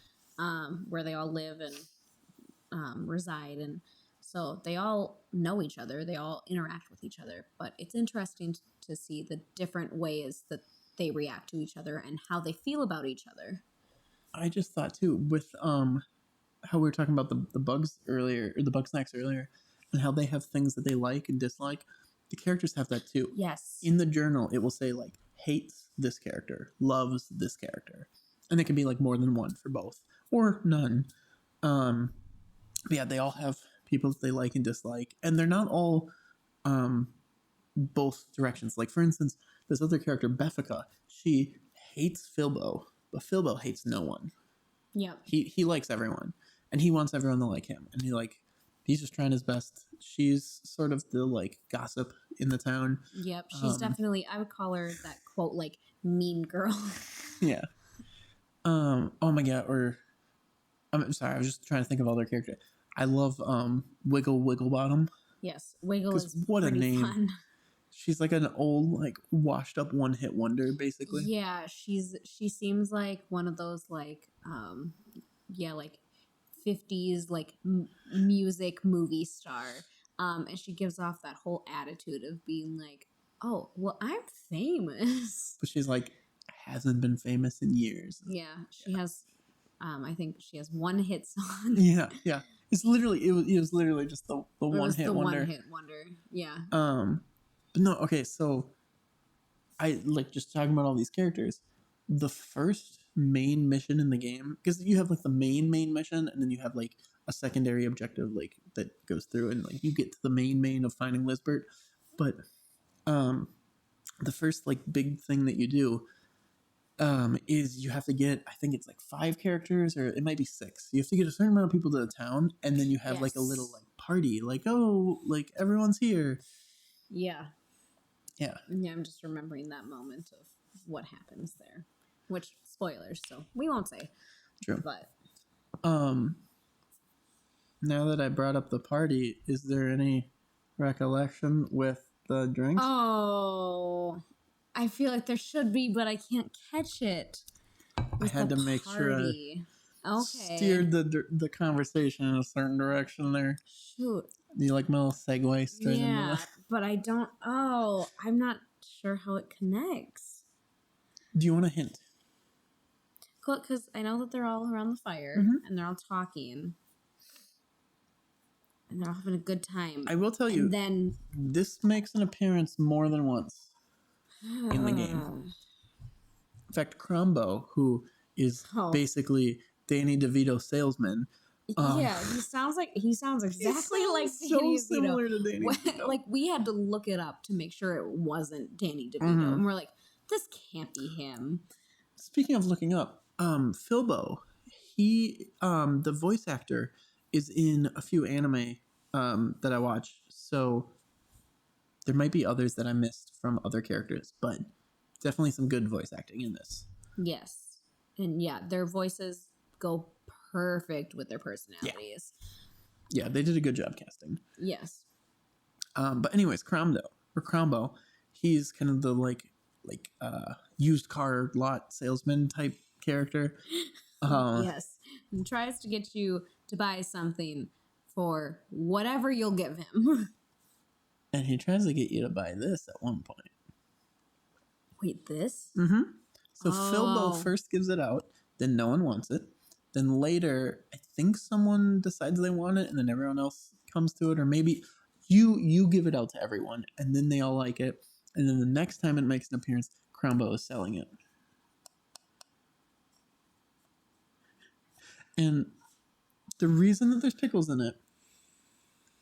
where they all live and reside. And so they all know each other. They all interact with each other. But it's interesting to see the different ways that they react to each other and how they feel about each other. I just thought too, with how we were talking about the bugs earlier, or the Bugsnax earlier, and how they have things that they like and dislike. The characters have that too. Yes. In the journal, it will say like hates this character, loves this character, and it can be like more than one for both or none. But yeah, they all have people that they like and dislike, and they're not all both directions. Like for instance, this other character, Beffica, she hates Philbo, but Philbo hates no one. Yep. He likes everyone, and he wants everyone to like him, and he's just trying his best. She's sort of the like gossip in the town. Yep, she's definitely, I would call her that quote like mean girl. Yeah. Oh my god, or I'm sorry, I was just trying to think of other characters. I love Wiggle Wigglebottom. Yes, Wiggle is what a pretty name. fun. She's like an old, like washed up one hit wonder, basically. Yeah, she seems like one of those like like 50s like music movie star. And she gives off that whole attitude of being like, oh, well, I'm famous. But she's like, hasn't been famous in years. Yeah, she has, I think she has one hit song. Yeah, yeah. It's literally, it was literally just the one hit wonder. One hit wonder. Yeah. But no, okay, so I like just talking about all these characters. The first main mission in the game, because you have like the main mission, and then you have like a secondary objective like that goes through, and like you get to the main of finding Lisbert. But the first like big thing that you do is you have to get, I think it's like 5 characters, or it might be 6. You have to get a certain amount of people to the town, and then you have like a little like party, like, oh, like everyone's here. Yeah. Yeah. Yeah, I'm just remembering that moment of what happens there. Which, spoilers, so we won't say. True. But now that I brought up the party, is there any recollection with the drinks? Oh, I feel like there should be, but I can't catch it. I had to make sure I steered the conversation in a certain direction there. Shoot. You like my little segue straight into that? But I don't. Oh, I'm not sure how it connects. Do you want a hint? Cool, because I know that they're all around the fire and they're all talking. And they're all having a good time. I will tell you, then this makes an appearance more than once in the game. In fact, Crumbo, who is basically Danny DeVito's salesman. Yeah, he sounds exactly like Danny DeVito. Similar to Danny DeVito. Like, we had to look it up to make sure it wasn't Danny DeVito. And we're like, this can't be him. Speaking of looking up, Philbo, he, the voice actor, is in a few anime that I watch. So there might be others that I missed from other characters, but definitely some good voice acting in this. Yes. And yeah, their voices go perfect with their personalities. Yeah, they did a good job casting. Yes. But anyways, Crombo, he's kind of the like used car lot salesman type character. Yes. He tries to get you to buy something for whatever you'll give him. And he tries to get you to buy this at one point. Wait, this? Mm-hmm. So Philbo first gives it out, then no one wants it. Then later, I think someone decides they want it, and then everyone else comes to it. Or maybe you give it out to everyone, and then they all like it. And then the next time it makes an appearance, Crombo is selling it. And the reason that there's pickles in it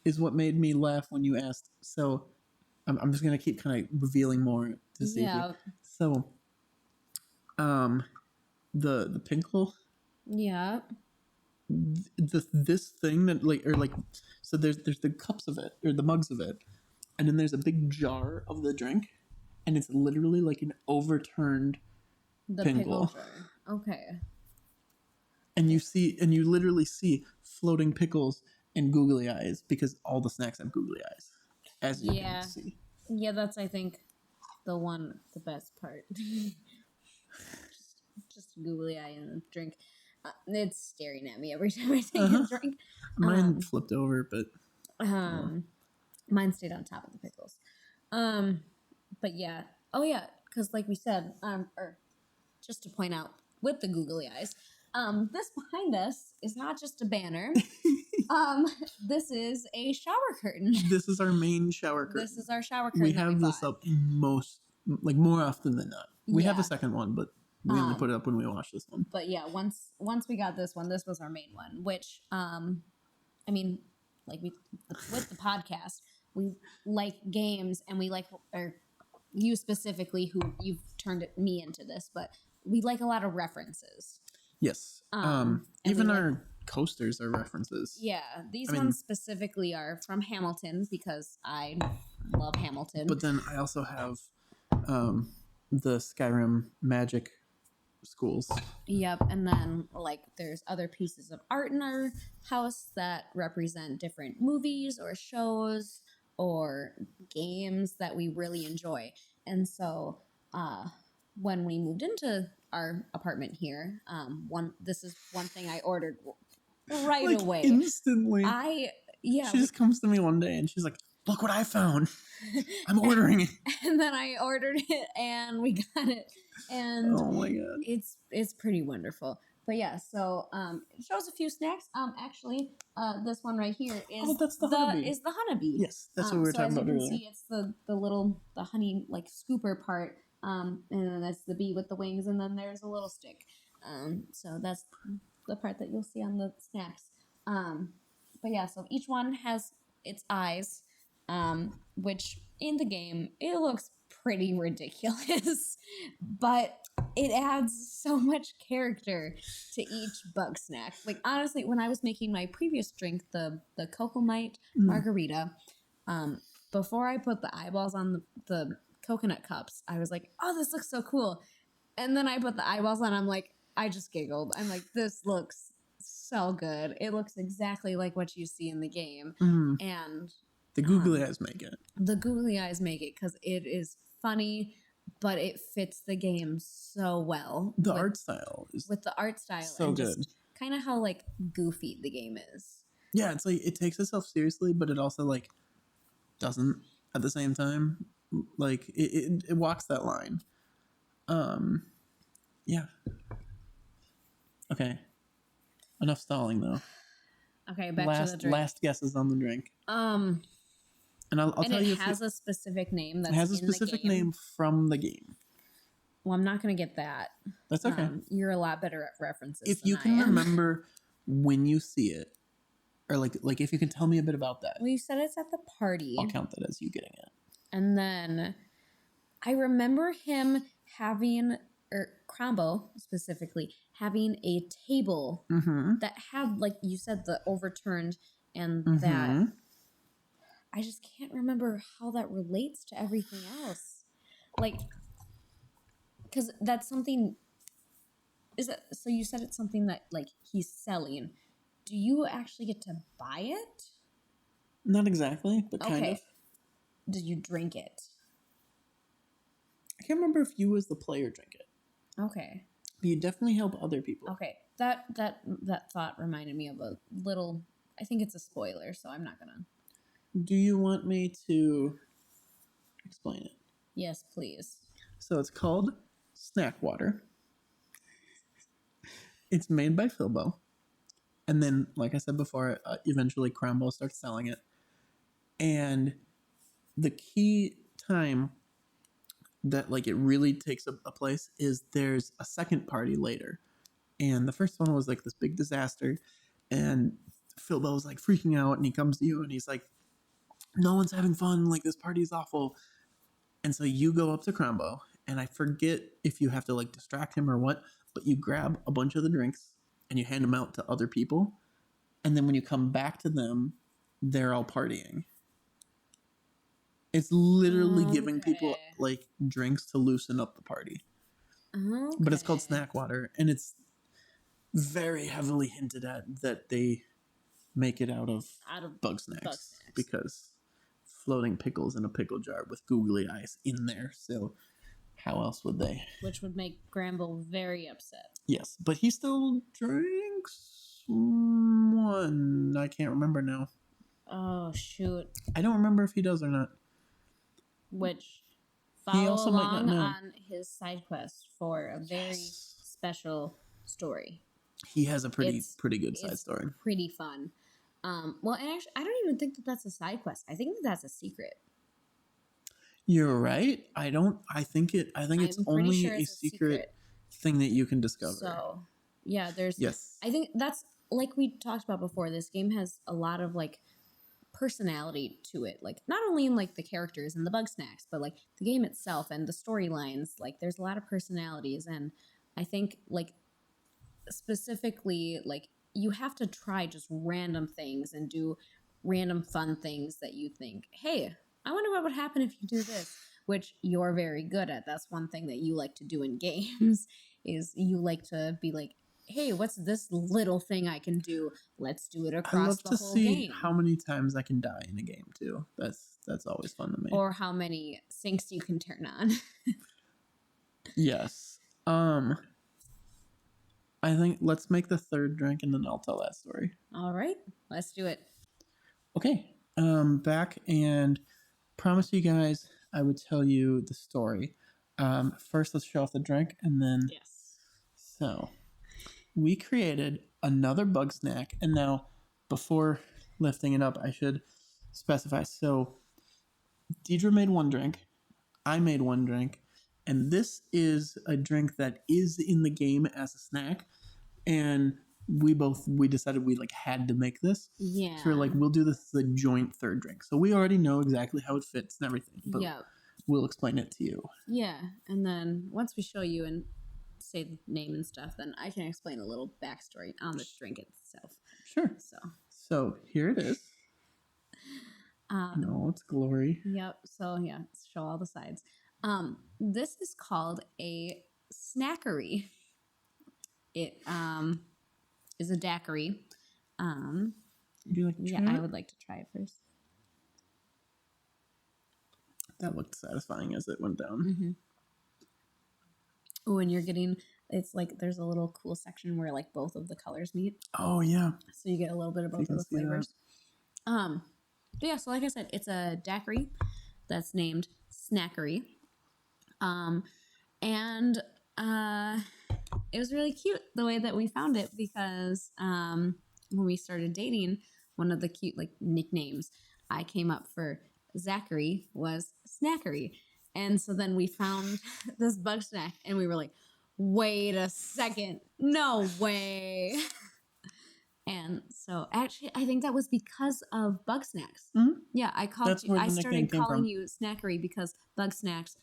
is what made me laugh when you asked. So I'm just going to keep kind of revealing more to see. Yeah. So the pickle. Yeah. This thing that so there's the cups of it, or the mugs of it, and then there's a big jar of the drink, and it's literally like an overturned pickle jar. Okay. And you literally see floating pickles and googly eyes, because all the snacks have googly eyes, as you can see. Yeah, that's, I think, the best part. just googly eye in the drink. It's staring at me every time I take a drink. Mine flipped over, but mine stayed on top of the pickles. But yeah. Oh yeah, because like we said, or just to point out with the googly eyes, this behind us is not just a banner. This is a shower curtain. This is our main shower curtain. This is our shower curtain. We have this up more often than not. We have a second one, but we only put it up when we watch this one. But yeah, once we got this one, this was our main one. Which, I mean, like with the podcast, we like games, and we like, or you specifically, who you've turned me into this, but we like a lot of references. Yes. Even our coasters are references. Yeah, these ones specifically are from Hamilton, because I love Hamilton. But then I also have the Skyrim magic schools. Yep, and then like there's other pieces of art in our house that represent different movies or shows or games that we really enjoy. And so when we moved into our apartment here, this is one thing I ordered right away. Instantly. Yeah. She just comes to me one day and she's like, look what I found. I'm ordering it. And then I ordered it and we got it. And Oh my god. it's pretty wonderful. But yeah, so it shows a few snacks. Actually, this one right here is that's the honeybee. is the honeybee. Yes, that's what we were so talking as about you can earlier. see, it's the honey like scooper part. And then that's the bee with the wings, and then there's a little stick. So that's the part that you'll see on the snacks. But yeah, so each one has its eyes, which in the game it looks pretty ridiculous, but it adds so much character to each Bugsnax. Like honestly, when I was making my previous drink, the Cocoa Mite margarita, before I put the eyeballs on the coconut cups, I was like, "Oh, this looks so cool," and then I put the eyeballs on. I'm like, I just giggled. I'm like, "This looks so good. It looks exactly like what you see in the game," and the googly eyes make it. The googly eyes make it because it is funny, but it fits the game so well. The art style is with the art style so and good. Just kind of how like goofy the game is. Yeah, it's like it takes itself seriously, but it also like doesn't at the same time. Like it walks that line. Yeah. Okay. Enough stalling though. Okay, back to the drink. Last guesses on the drink. And I'll tell you. It has a specific name. That's it has a specific name from the game. Well, I'm not going to get that. That's okay. You're a lot better at references. If you can remember when you see it, or like if you can tell me a bit about that. Well, you said it's at the party. I'll count that as you getting it. And then I remember him having, or Crombo specifically, having a table that had, like you said, the overturned and that. I just can't remember how that relates to everything else. Like, because that's something. Is that so? You said it's something that like he's selling. Do you actually get to buy it? Not exactly, but kind of. Did you drink it? I can't remember if you as the player drink it. Okay. But you definitely help other people. Okay. That thought reminded me of a little. I think it's a spoiler, so I'm not gonna. Do you want me to explain it? Yes, please. So it's called Snack Water. It's made by Philbo. And then, like I said before, eventually Crombo starts selling it. And the key time that like it really takes a place is there's a second party later. And the first one was like this big disaster. And Philbo was like freaking out and he comes to you and he's like, no one's having fun, like this party is awful. And so you go up to Crombo, and I forget if you have to like distract him or what, but you grab a bunch of the drinks and you hand them out to other people. And then when you come back to them, they're all partying. It's literally giving people like drinks to loosen up the party. Okay. But it's called Snack Water, and it's very heavily hinted at that they make it out of Bugsnax because floating pickles in a pickle jar with googly eyes in there. So how else would they? Which would make Gramble very upset. Yes, but he still drinks one. I can't remember now. Oh, shoot. I don't remember if he does or not. Which follow along on his side quest for a very special story. He has a pretty good side story. Pretty fun. Well, and actually, I don't even think that that's a side quest. I think that that's a secret. You're right. I think it's only a secret thing that you can discover. So, yeah, Yes. I think that's like we talked about before. This game has a lot of like personality to it. Like not only in like the characters and the Bugsnax, but like the game itself and the storylines. Like there's a lot of personalities, and I think like specifically like you have to try just random things and do random fun things that you think, hey, I wonder what would happen if you do this, which you're very good at. That's one thing that you like to do in games is you like to be like, hey, what's this little thing I can do? Let's do it across the whole game. I love to see how many times I can die in a game too. That's always fun to me. Or how many sinks you can turn on. Yes. I think let's make the third drink and then I'll tell that story. All right, let's do it. Okay, back and promised you guys I would tell you the story. First, let's show off the drink, and then Yes. so we created another bug snack, and now before lifting it up, I should specify. So Deidra made one drink, I made one drink, and this is a drink that is in the game as a snack, and we decided we like had to make this. Yeah. So we're like, we'll do this as a joint third drink. So we already know exactly how it fits and everything, but Yep. we'll explain it to you. Yeah. And then once we show you and say the name and stuff, then I can explain a little backstory on the drink itself. Sure. So So here it is. No, it's glory. Yep. So yeah, show all the sides. This is called a snackery. It is a daiquiri. Would you like to try Yeah, I it? would like to try it first. That looked satisfying as it went down. Mm-hmm. Oh, and you're getting, it's like there's a little cool section where like both of the colors meet. Oh yeah. So you get a little bit of both of the flavors. But yeah, so like I said, it's a daiquiri that's named Snackery. And it was really cute the way that we found it because when we started dating, one of the cute like nicknames I came up for Zachary was Snackery. And so then we found this bug snack and we were like, wait a second, no way. And so actually I think that was because of Bugsnax. Mm-hmm. Yeah, I started calling you Snackery because Bugsnax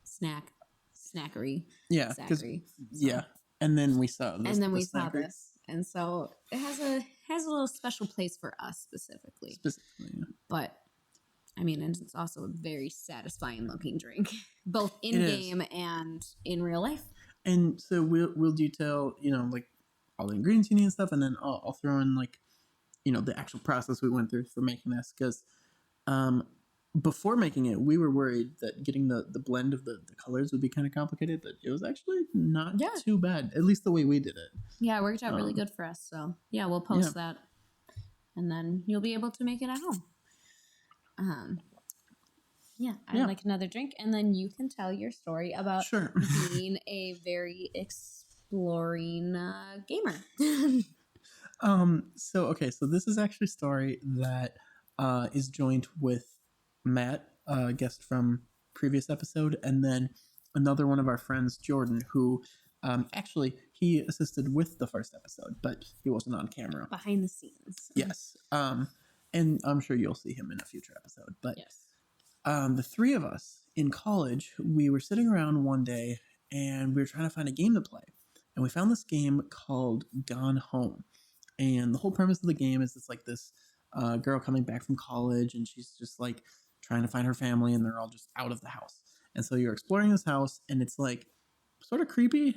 snackery. Yeah, because yeah, and then we saw this. And then we saw this, and so it has a little special place for us specifically. Yeah. But I mean, and it's also a very satisfying looking drink, both in game and in real life. And so we'll detail, like all the ingredients you need and stuff, and then I'll throw in like, the actual process we went through for making this because, before making it, we were worried that getting the blend of the colors would be kind of complicated, but it was actually not too bad, at least the way we did it. Yeah, it worked out really good for us. So yeah, we'll post that, and then you'll be able to make it at home. I'd like another drink, and then you can tell your story about being a very exploring gamer. So this is actually a story that is joined with Matt, a guest from previous episode, and then another one of our friends, Jordan, who actually he assisted with the first episode, but he wasn't on camera. Behind the scenes. Yes. And I'm sure you'll see him in a future episode. But the three of us in college, we were sitting around one day and we were trying to find a game to play. And we found this game called Gone Home. And the whole premise of the game is it's like this girl coming back from college and she's just like trying to find her family and they're all just out of the house. And so you're exploring this house and it's like sort of creepy.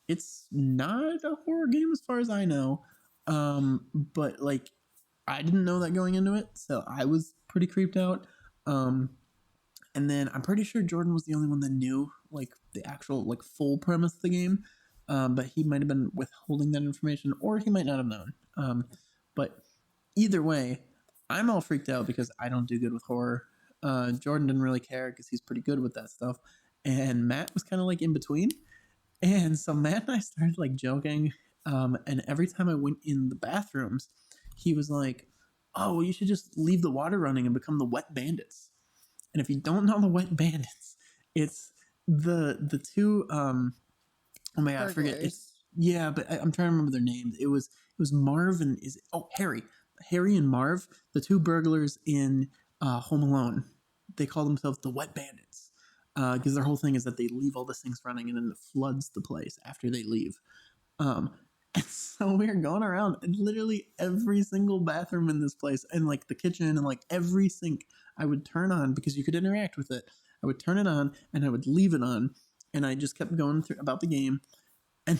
It's not a horror game as far as I know. But like I didn't know that going into it, so I was pretty creeped out. And then I'm pretty sure Jordan was the only one that knew like the actual like full premise of the game. But he might have been withholding that information, or he might not have known. But either way, I'm all freaked out because I don't do good with horror. Jordan didn't really care because he's pretty good with that stuff. And Matt was kind of like in between. And so Matt and I started like joking. And every time I went in the bathrooms, he was like, oh, well, you should just leave the water running and become the Wet Bandits. And if you don't know the Wet Bandits, it's the two... oh my god, I forget. But I'm trying to remember their names. It was Marv and Harry and Marv, the two burglars in Home Alone. They call themselves the Wet Bandits because their whole thing is that they leave all the things running and then it floods the place after they leave. And so we were going around and literally every single bathroom in this place and like the kitchen and like every sink I would turn on because you could interact with it. I would turn it on and I would leave it on. And I just kept going through about the game. And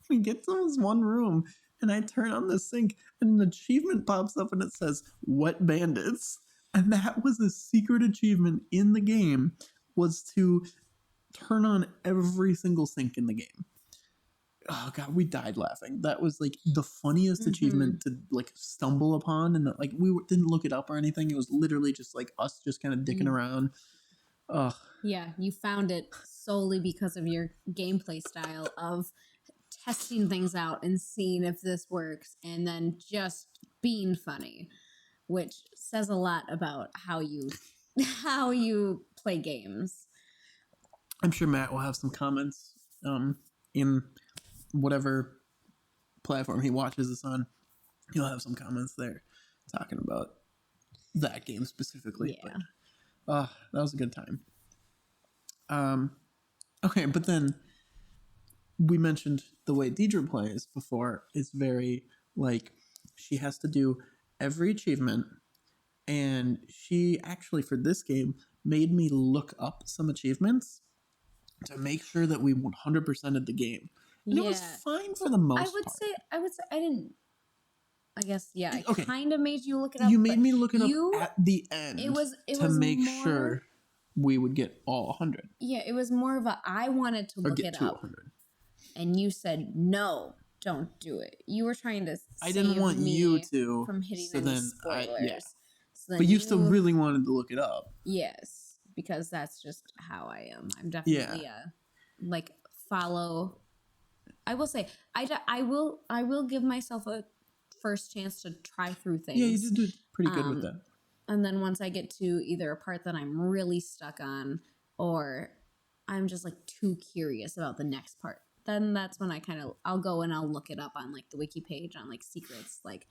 we get to this one room and I turn on the sink and an achievement pops up and it says Wet Bandits. And that was a secret achievement in the game, was to turn on every single sink in the game. oh god, we died laughing. That was like the funniest achievement to like stumble upon, and like didn't look it up or anything. It was literally just like us just kind of dicking around. Oh Yeah, you found it solely because of your gameplay style of testing things out and seeing if this works, and then just being funny, which says a lot about how you play games. I'm sure Matt will have some comments in whatever platform he watches this on. He'll have some comments there talking about that game specifically. Yeah. But that was a good time. Okay, but then we mentioned the way Deidra plays before is very like she has to do every achievement, and she actually for this game made me look up some achievements to make sure that we 100%ed the game. And it was fine for the most part. I would say I didn't. I guess I Okay. kind of made you look it up. You made me look it up at the end. It was make more, sure we would get all 100. Yeah, it was more of I wanted to look it up, 100. And you said no, don't do it. You were trying to. I didn't want you to from hitting any spoilers. So but you still really wanted to look it up. Yes, because that's just how I am. I'm definitely like follow. I will say I will give myself a first chance to try through things. Yeah, you did do pretty good with that. And then once I get to either a part that I'm really stuck on, or I'm just like too curious about the next part, then that's when I'll go and I'll look it up on like the wiki page on like secrets, like.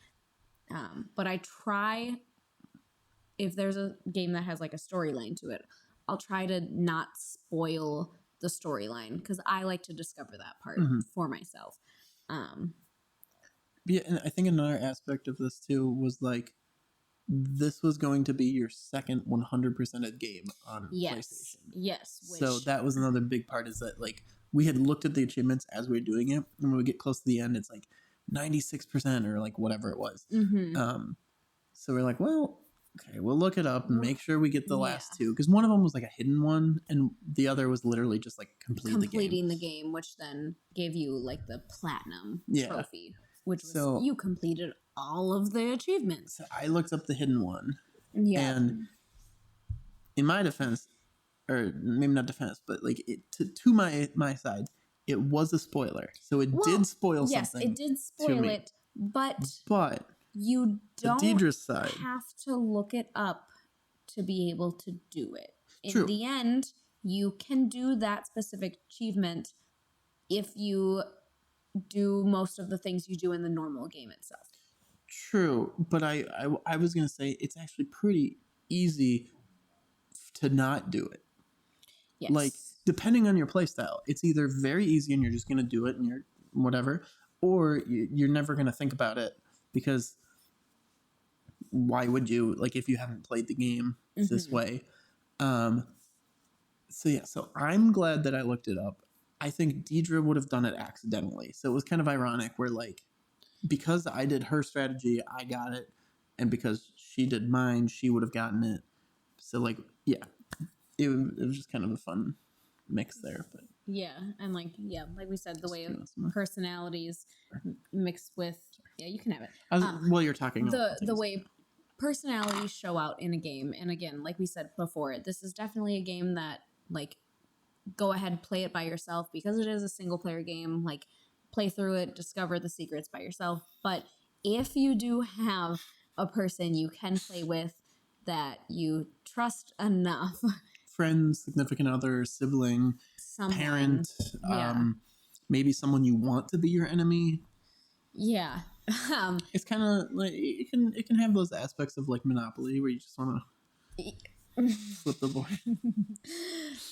But I try, if there's a game that has like a storyline to it, I'll try to not spoil the storyline because I like to discover that part for myself. Yeah, and I think another aspect of this too was like this was going to be your second 100%ed game on PlayStation. Yes. So that was another big part is that like we had looked at the achievements as we were doing it, and when we get close to the end, it's like 96% or like whatever it was. So we're like, well, okay, we'll look it up and make sure we get the last two, because one of them was like a hidden one, and the other was literally just like completing the game, which then gave you like the platinum trophy, which was you completed all of the achievements. So I looked up the hidden one, and in my defense, or maybe not defense, but like to my side, it was a spoiler, so it did spoil something. Yes, it did spoil it, but you don't Deidre's side have to look it up to be able to do it. True. In the end, you can do that specific achievement if you do most of the things you do in the normal game itself. True, but I was going to say it's actually pretty easy to not do it. Yes. Like, depending on your playstyle, it's either very easy and you're just going to do it and you're whatever, or you're never going to think about it because why would you, like, if you haven't played the game this way? So I'm glad that I looked it up. I think Deidra would have done it accidentally. So it was kind of ironic where, like, because I did her strategy, I got it. And because she did mine, she would have gotten it. So, like, yeah, it was just kind of a fun mix there. But yeah, and like we said, the way of personalities mixed with you can have it. While you're talking, the way personalities show out in a game, and again, like we said before, this is definitely a game that like go ahead, play it by yourself because it is a single player game. Like play through it, discover the secrets by yourself. But if you do have a person you can play with that you trust enough, friends, significant other, sibling, parent, maybe someone you want to be your enemy. Yeah. It's kind of like it can have those aspects of like Monopoly where you just want to flip the board.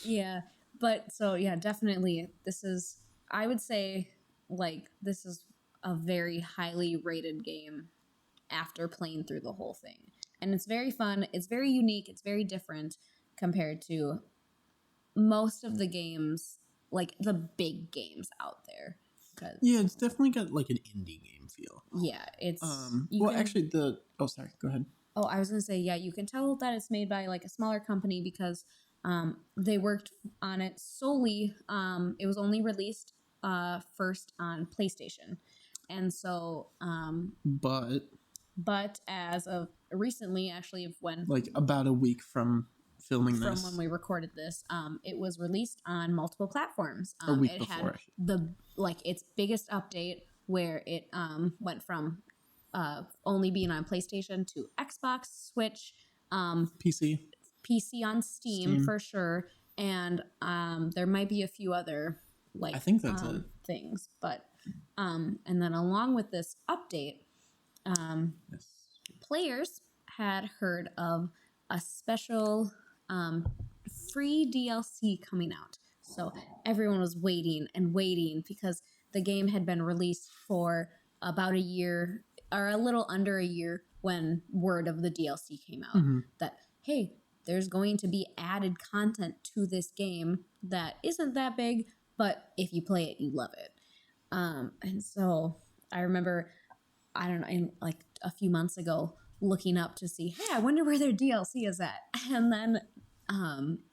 Yeah, but so yeah, definitely I would say like this is a very highly rated game after playing through the whole thing. And it's very fun, it's very unique, it's very different compared to most of the games, like the big games out there. Yeah, it's definitely got like an indie game feel. Yeah, it's actually sorry, go ahead. Oh, I was gonna say, yeah, you can tell that it's made by like a smaller company because they worked on it solely. It was only released first on PlayStation. And so, but as of recently, actually, of when like about a week from filming from this, when we recorded this, it was released on multiple platforms. a week it before. had the its biggest update where it went from only being on PlayStation to Xbox, Switch, PC on Steam for sure, and there might be a few other I think that's it. things, but and then along with this update, Yes. players had heard of a special free DLC coming out. So everyone was waiting and waiting because the game had been released for about a year or a little under a year when word of the DLC came out that, hey, there's going to be added content to this game that isn't that big, but if you play it, you love it. And so I remember, I don't know, like a few months ago, looking up to see, hey, I wonder where their DLC is at. And then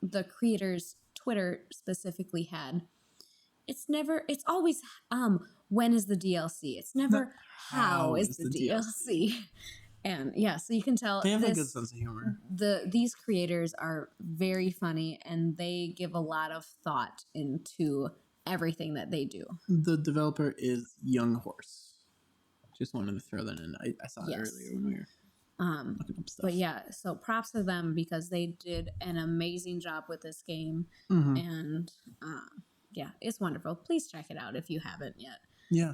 the creator's Twitter specifically had, it's always, when is the DLC? It's never, how is the DLC? And yeah, so you can tell they have a good sense of humor. These creators are very funny, and they give a lot of thought into everything that they do. The developer is Young Horse. Just wanted to throw that in. I saw it earlier when we were looking up stuff. But yeah, so props to them because they did an amazing job with this game. And yeah, it's wonderful. Please check it out if you haven't yet. Yeah.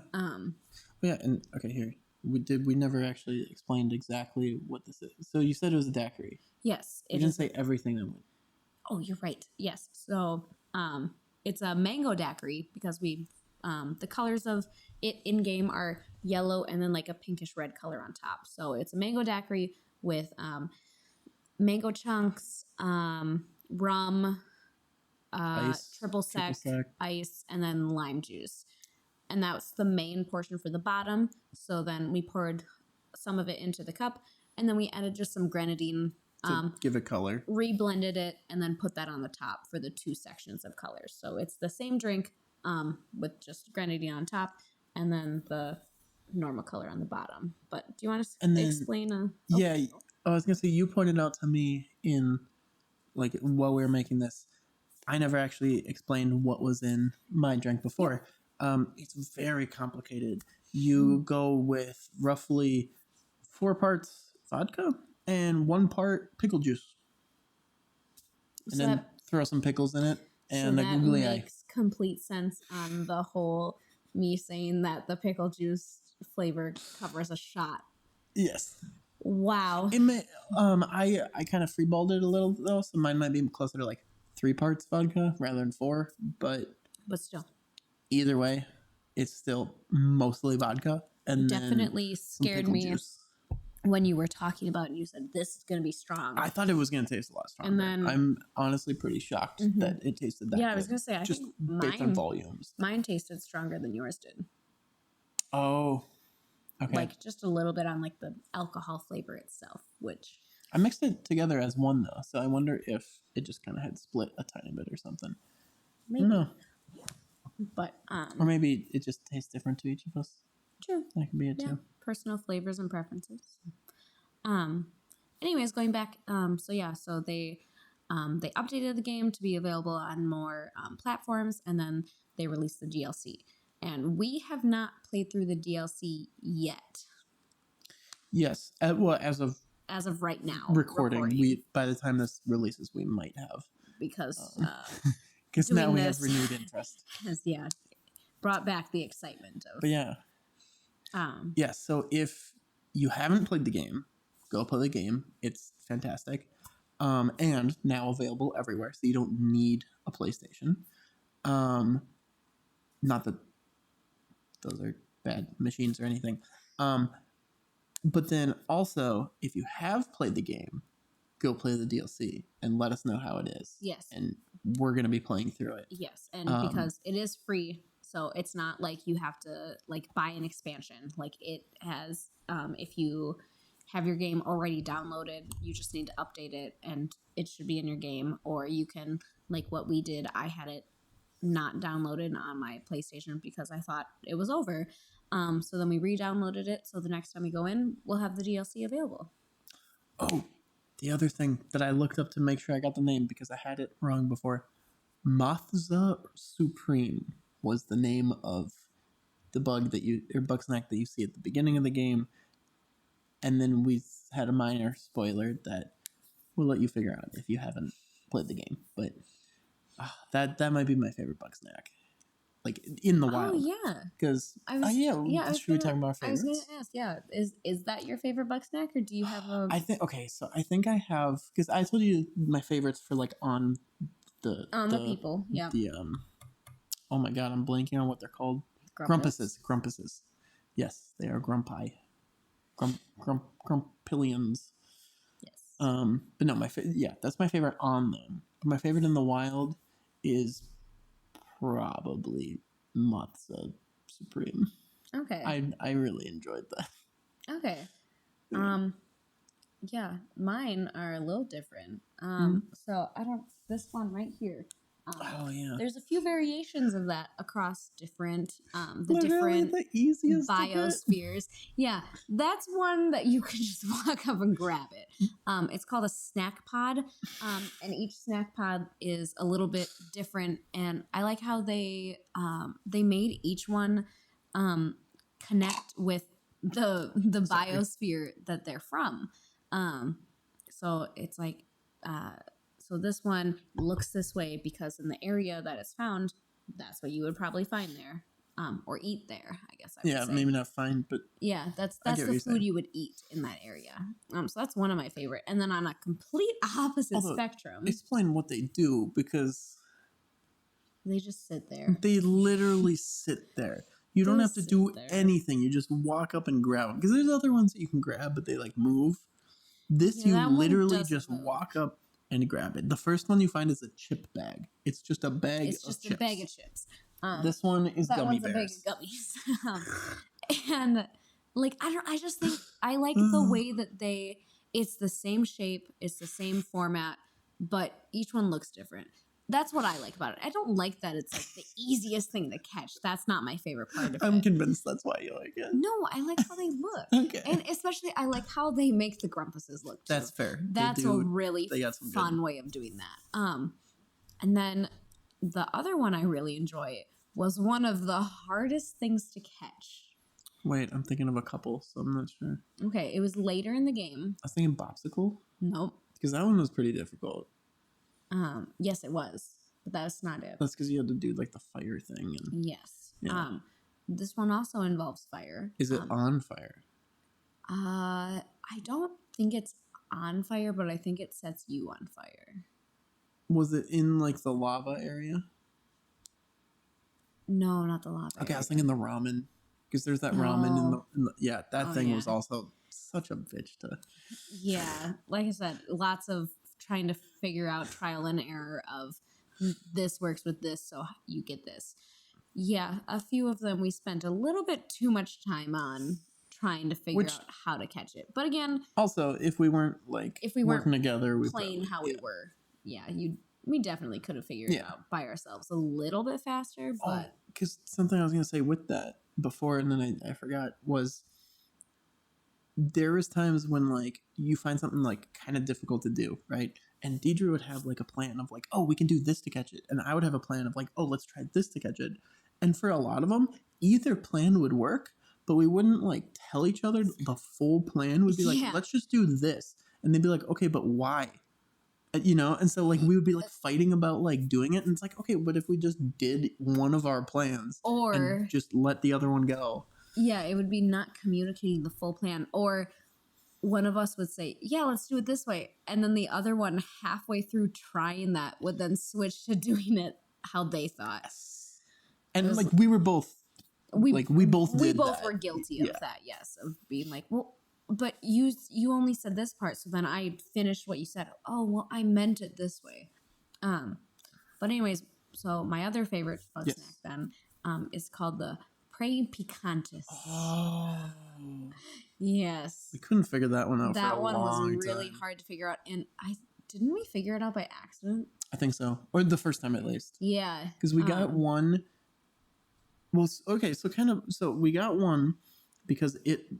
Yeah, and okay, here. We never actually explained exactly what this is. So you said it was a daiquiri. Yes. You didn't say everything that went. Oh, you're right. Yes. So it's a mango daiquiri because we the colors of it in game are yellow and then like a pinkish red color on top. So it's a mango daiquiri with mango chunks, rum, triple sec, ice, and then lime juice. And that's the main portion for the bottom. So then we poured some of it into the cup, and then we added just some grenadine to give it color. Reblended it, and then put that on the top for the two sections of colors. So it's the same drink with just grenadine on top, and then the normal color on the bottom. But do you want to explain? Yeah, I was gonna say you pointed out to me in like while we were making this, I never actually explained what was in my drink before. It's very complicated. You go with roughly 4 parts vodka and 1 part pickle juice, and then throw some pickles in it and so that makes complete sense on the whole me saying that the pickle juice flavor covers a shot. Yes. Wow. It may, I kind of freeballed it a little though, so mine might be closer to like 3 parts vodka rather than 4, but still. Either way, it's still mostly vodka. And definitely scared me juice. When you were talking about it, you said this is going to be strong. I thought it was going to taste a lot stronger. And then I'm honestly pretty shocked that it tasted that good. Yeah, I was going to say, I just think based on volumes. Mine tasted stronger than yours did. Oh, okay. Like just a little bit on like the alcohol flavor itself, which I mixed it together as one though, so I wonder if it just kind of had split a tiny bit or something. Maybe. I don't know. But or maybe it just tastes different to each of us. True. That could be it too. Personal flavors and preferences. Anyways, going back, so they updated the game to be available on more platforms, and then they released the DLC. And we have not played through the DLC yet. Yes, as of right now, recording. We by the time this releases, we might have because now we have renewed interest. Has brought back the excitement of. But yeah. Yes. So if you haven't played the game, go play the game. It's fantastic, and now available everywhere. So you don't need a PlayStation. Not that those are bad machines or anything. But then also, if you have played the game, go play the DLC and let us know how it is. Yes. And we're going to be playing through it. Yes. And because it is free, so it's not like you have to like buy an expansion. Like it has, if you have your game already downloaded, you just need to update it and it should be in your game. Or you can, like what we did, I had it not downloaded on my PlayStation because I thought it was over. So then we re-downloaded it. So the next time we go in, we'll have the DLC available. Oh, the other thing that I looked up to make sure I got the name because I had it wrong before. Mothza Supreme was the name of the Bugsnax that you see at the beginning of the game. And then we had a minor spoiler that we'll let you figure out if you haven't played the game. But that might be my favorite Bugsnax. Like in the wild. Oh yeah, because should we talk about our favorites? I was gonna ask, is that your favorite Bugsnax, or do you have a? I think I think I have, because I told you my favorites for like on the people, yeah. The oh my god, I'm blanking on what they're called. Grumpuses. Yes, they are grumpi. Grumpillions. Yes. But no, that's my favorite on them. My favorite in the wild is probably Mothza Supreme. Okay. I really enjoyed that. Okay. Yeah, mine are a little different. So this one right here. There's a few variations of that across different different the easiest biospheres. Yeah, that's one that you can just walk up and grab it. It's called a snack pod, and each snack pod is a little bit different. And I like how they made each one connect with the biosphere that they're from. So it's like so this one looks this way because in the area that it's found, that's what you would probably find there, or eat there, I guess. I would say. Maybe not find, but yeah, that's the food you would eat in that area. So that's one of my favorite. And then on a complete opposite spectrum, explain what they do, because they just sit there. They literally sit there. You don't have to do anything. You just walk up and grab them, because there's other ones that you can grab, but they like move. This you literally just walk up and grab it. The first one you find is a chip bag. It's just a bag. It's just a bag of chips. This one is gummy bears. That one's a bag of gummies. And like I just think I like the way that it's the same shape, it's the same format, but each one looks different. That's what I like about it. I don't like that it's like the easiest thing to catch. That's not my favorite part of it. I'm convinced that's why you like it. No, I like how they look. Okay. And especially I like how they make the grumpuses look too. That's fair. That's a really fun way of doing that. And then the other one I really enjoy was one of the hardest things to catch. Wait, I'm thinking of a couple, so I'm not sure. Okay, it was later in the game. I was thinking Bopsicle. Nope. Because that one was pretty difficult. Yes, it was, but that's not it. That's because you had to do like the fire thing. And yes. Yeah. This one also involves fire. Is it on fire? I don't think it's on fire, but I think it sets you on fire. Was it in like the lava area? No, not the lava. Okay, I was thinking the ramen, because there's that ramen in the that thing was also such a bitch to. Yeah, like I said, lots of trying to figure out trial and error of this works with this, so you get this. Yeah, a few of them we spent a little bit too much time on trying to figure out how to catch it. But again, also if we weren't working together, playing how we were, we definitely could have figured it out by ourselves a little bit faster. But because something I was gonna say with that before, and then I forgot, was there was times when like you find something like kind of difficult to do, right? And Deidra would have like a plan of like, oh, we can do this to catch it, and I would have a plan of like, oh, let's try this to catch it. And for a lot of them, either plan would work, but we wouldn't like tell each other the full plan. Would be like, let's just do this, and they'd be like, okay, but why? And so like we would be like fighting about like doing it, and it's like, okay, but if we just did one of our plans and just let the other one go. Yeah, it would be not communicating the full plan. Or one of us would say, yeah, let's do it this way. And then the other one, halfway through trying that, would then switch to doing it how they thought. Yes. And like we were both, we both were guilty of that, yes. Of being like, well, but you only said this part, so then I finished what you said. Oh, well, I meant it this way. But anyways, so my other favorite Bugsnax then is called the Prey Picantis. Oh. Yes. We couldn't figure that one out. That one was really hard to figure out. And didn't we figure it out by accident? I think so, or the first time at least. Yeah, Because we got one. Well, okay, so we got one because it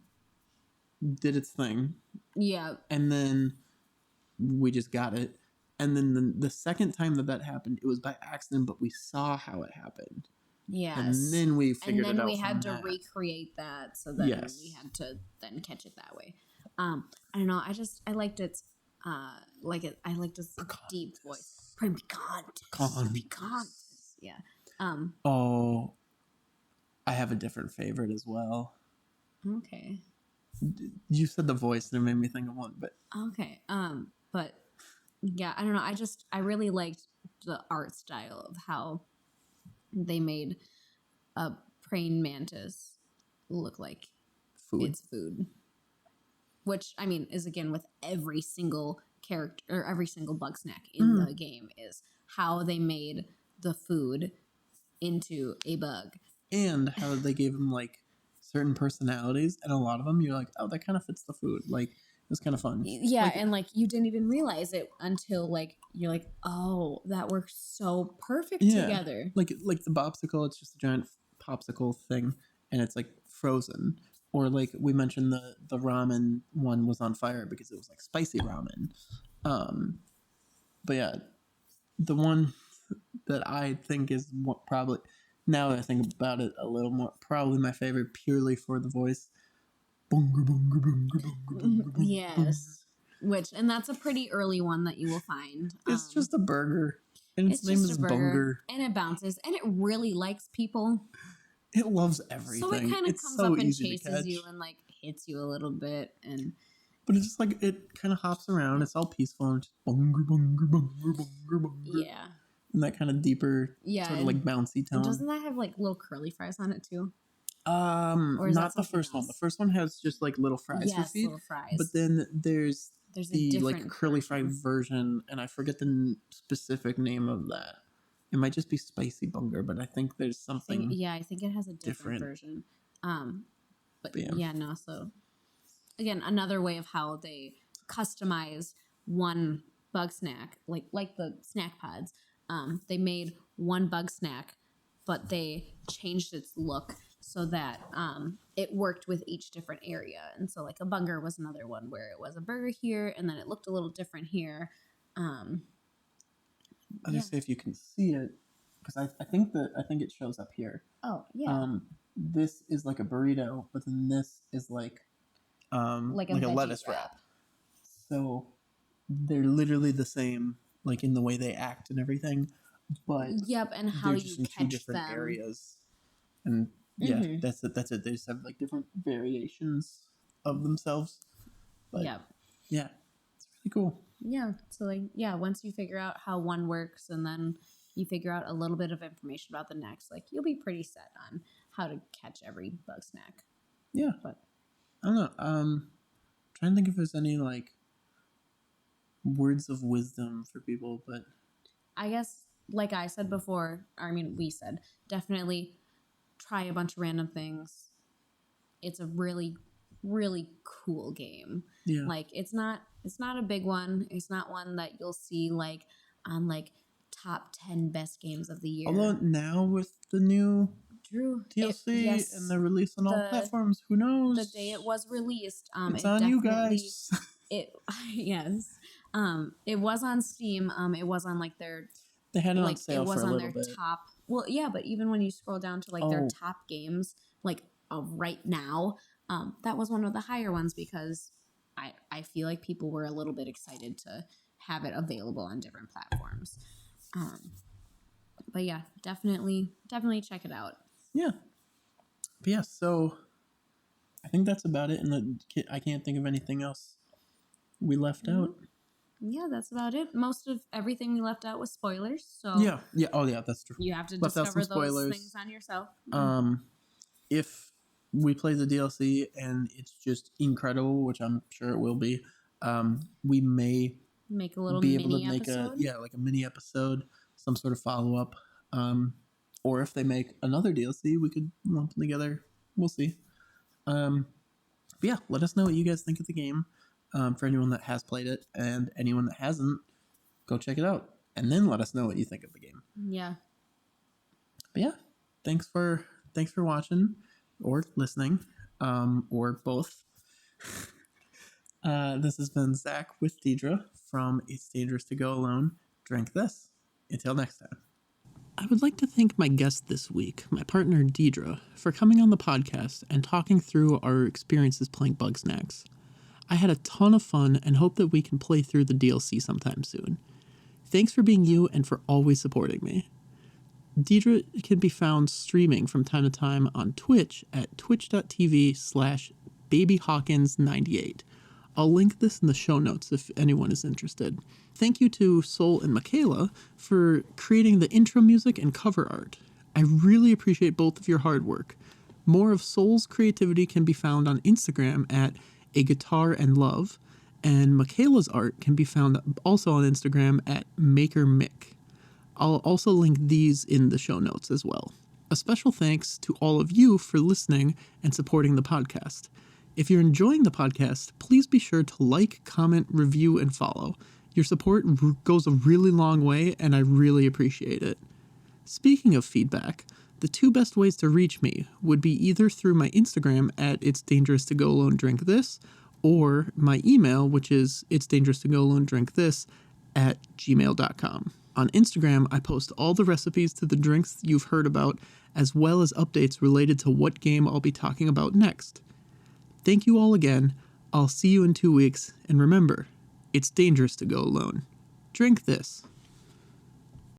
did its thing. Yeah. And then we just got it. And then the second time that happened, it was by accident, but we saw how it happened. Yes. And then we figured it out. And then we from had to that. recreate that, so then we had to then catch it that way. I don't know. I liked its I liked its deep voice. Picante. Yeah. Oh, I have a different favorite as well. Okay. You said the voice, and it made me think of one, but okay. But yeah, I don't know. I really liked the art style of how they made a praying mantis look like it's food. Which, I mean, is again with every single character or every single Bugsnax in the game is how they made the food into a bug. And how they gave them like certain personalities, and a lot of them you're like, oh, that kind of fits the food. Like, it was kind of fun. Yeah, like, and like you didn't even realize it until like you're like, oh, that works so perfect together. Like the popsicle, it's just a giant popsicle thing, and it's like frozen. Or like we mentioned, the ramen one was on fire because it was like spicy ramen. But yeah, the one that I think is probably, now that I think about it a little more, probably my favorite purely for the voice. Bunga, bunga, bunga, bunga, bunga, bunga, yes. And that's a pretty early one that you will find. It's just a burger. And its name is Bunger. And it bounces. And it really likes people. It loves everything. So it kind of comes up and chases you and like hits you a little bit. But it's just like, it kind of hops around. It's all peaceful and just bunger, bunger, bunger, bunger, bunger. Yeah. And that kind of deeper, sort of like bouncy tone. And doesn't that have like little curly fries on it too? Not the first one. The first one has just like little fries for feet. Little fries. But then there's the like curly fry version, and I forget the specific name of that. It might just be spicy bunger, but I think there's something. I think it has a different version. But no. So again, another way of how they customize one Bugsnax, like the snack pods. They made one Bugsnax, but they changed its look so that it worked with each different area. And so like a bunger was another one where it was a burger here, and then it looked a little different here. I'll just say if you can see it, because I think it shows up here. Oh yeah. This is like a burrito, but then this is like a lettuce wrap. So they're literally the same, like in the way they act and everything, but and how you catch two different them. areas, and that's it. They just have like different variations of themselves. But it's really cool. Yeah. So once you figure out how one works, and then you figure out a little bit of information about the next, like you'll be pretty set on how to catch every Bugsnax. Yeah. But I don't know. Trying to think if there's any like words of wisdom for people, but I guess like I said before, we said definitely try a bunch of random things. It's a really, really cool game. Yeah. Like it's not a big one. It's not one that you'll see like on like top 10 best games of the year. Although now with the new DLC and the release on all platforms, who knows? The day it was released, it's on you guys. It was on Steam. It was on like their. They had it on sale for a little bit. It was on their top. Well, yeah, but even when you scroll down to like their top games, like of right now, that was one of the higher ones because I feel like people were a little bit excited to have it available on different platforms. But yeah, definitely check it out. Yeah. But yeah, so I think that's about it, and I can't think of anything else we left out. Yeah, that's about it. Most of everything we left out was spoilers. So yeah. Oh yeah, that's true. You have to discover those things on yourself. If we play the DLC and it's just incredible, which I'm sure it will be, we may make a little be able mini to make episode. like a mini episode, some sort of follow up. Or if they make another DLC, we could lump them together. We'll see. But yeah, let us know what you guys think of the game. For anyone that has played it, and anyone that hasn't, go check it out. and then let us know what you think of the game. Yeah. But yeah, thanks for watching or listening, or both. This has been Zach with Deidra from It's Dangerous to Go Alone. Drink this. Until next time. I would like to thank my guest this week, my partner Deidra, for coming on the podcast and talking through our experiences playing Bugsnax. I had a ton of fun and hope that we can play through the DLC sometime soon. Thanks for being you and for always supporting me. Deidra can be found streaming from time to time on Twitch at twitch.tv/babyhawkins98. I'll link this in the show notes if anyone is interested. Thank you to Soul and Michaela for creating the intro music and cover art. I really appreciate both of your hard work. More of Soul's creativity can be found on Instagram at A Guitar and Love, and Michaela's art can be found also on Instagram at MakerMick. I'll also link these in the show notes as well. A special thanks to all of you for listening and supporting the podcast. If you're enjoying the podcast, please be sure to like, comment, review, and follow. Your support goes a really long way, and I really appreciate it. Speaking of feedback, the two best ways to reach me would be either through my Instagram at It's Dangerous to Go Alone Drink This, or my email, which is It's Dangerous to Go Alone Drink This @gmail.com. On Instagram, I post all the recipes to the drinks you've heard about, as well as updates related to what game I'll be talking about next. Thank you all again. I'll see you in 2 weeks, and remember, it's dangerous to go alone. Drink this.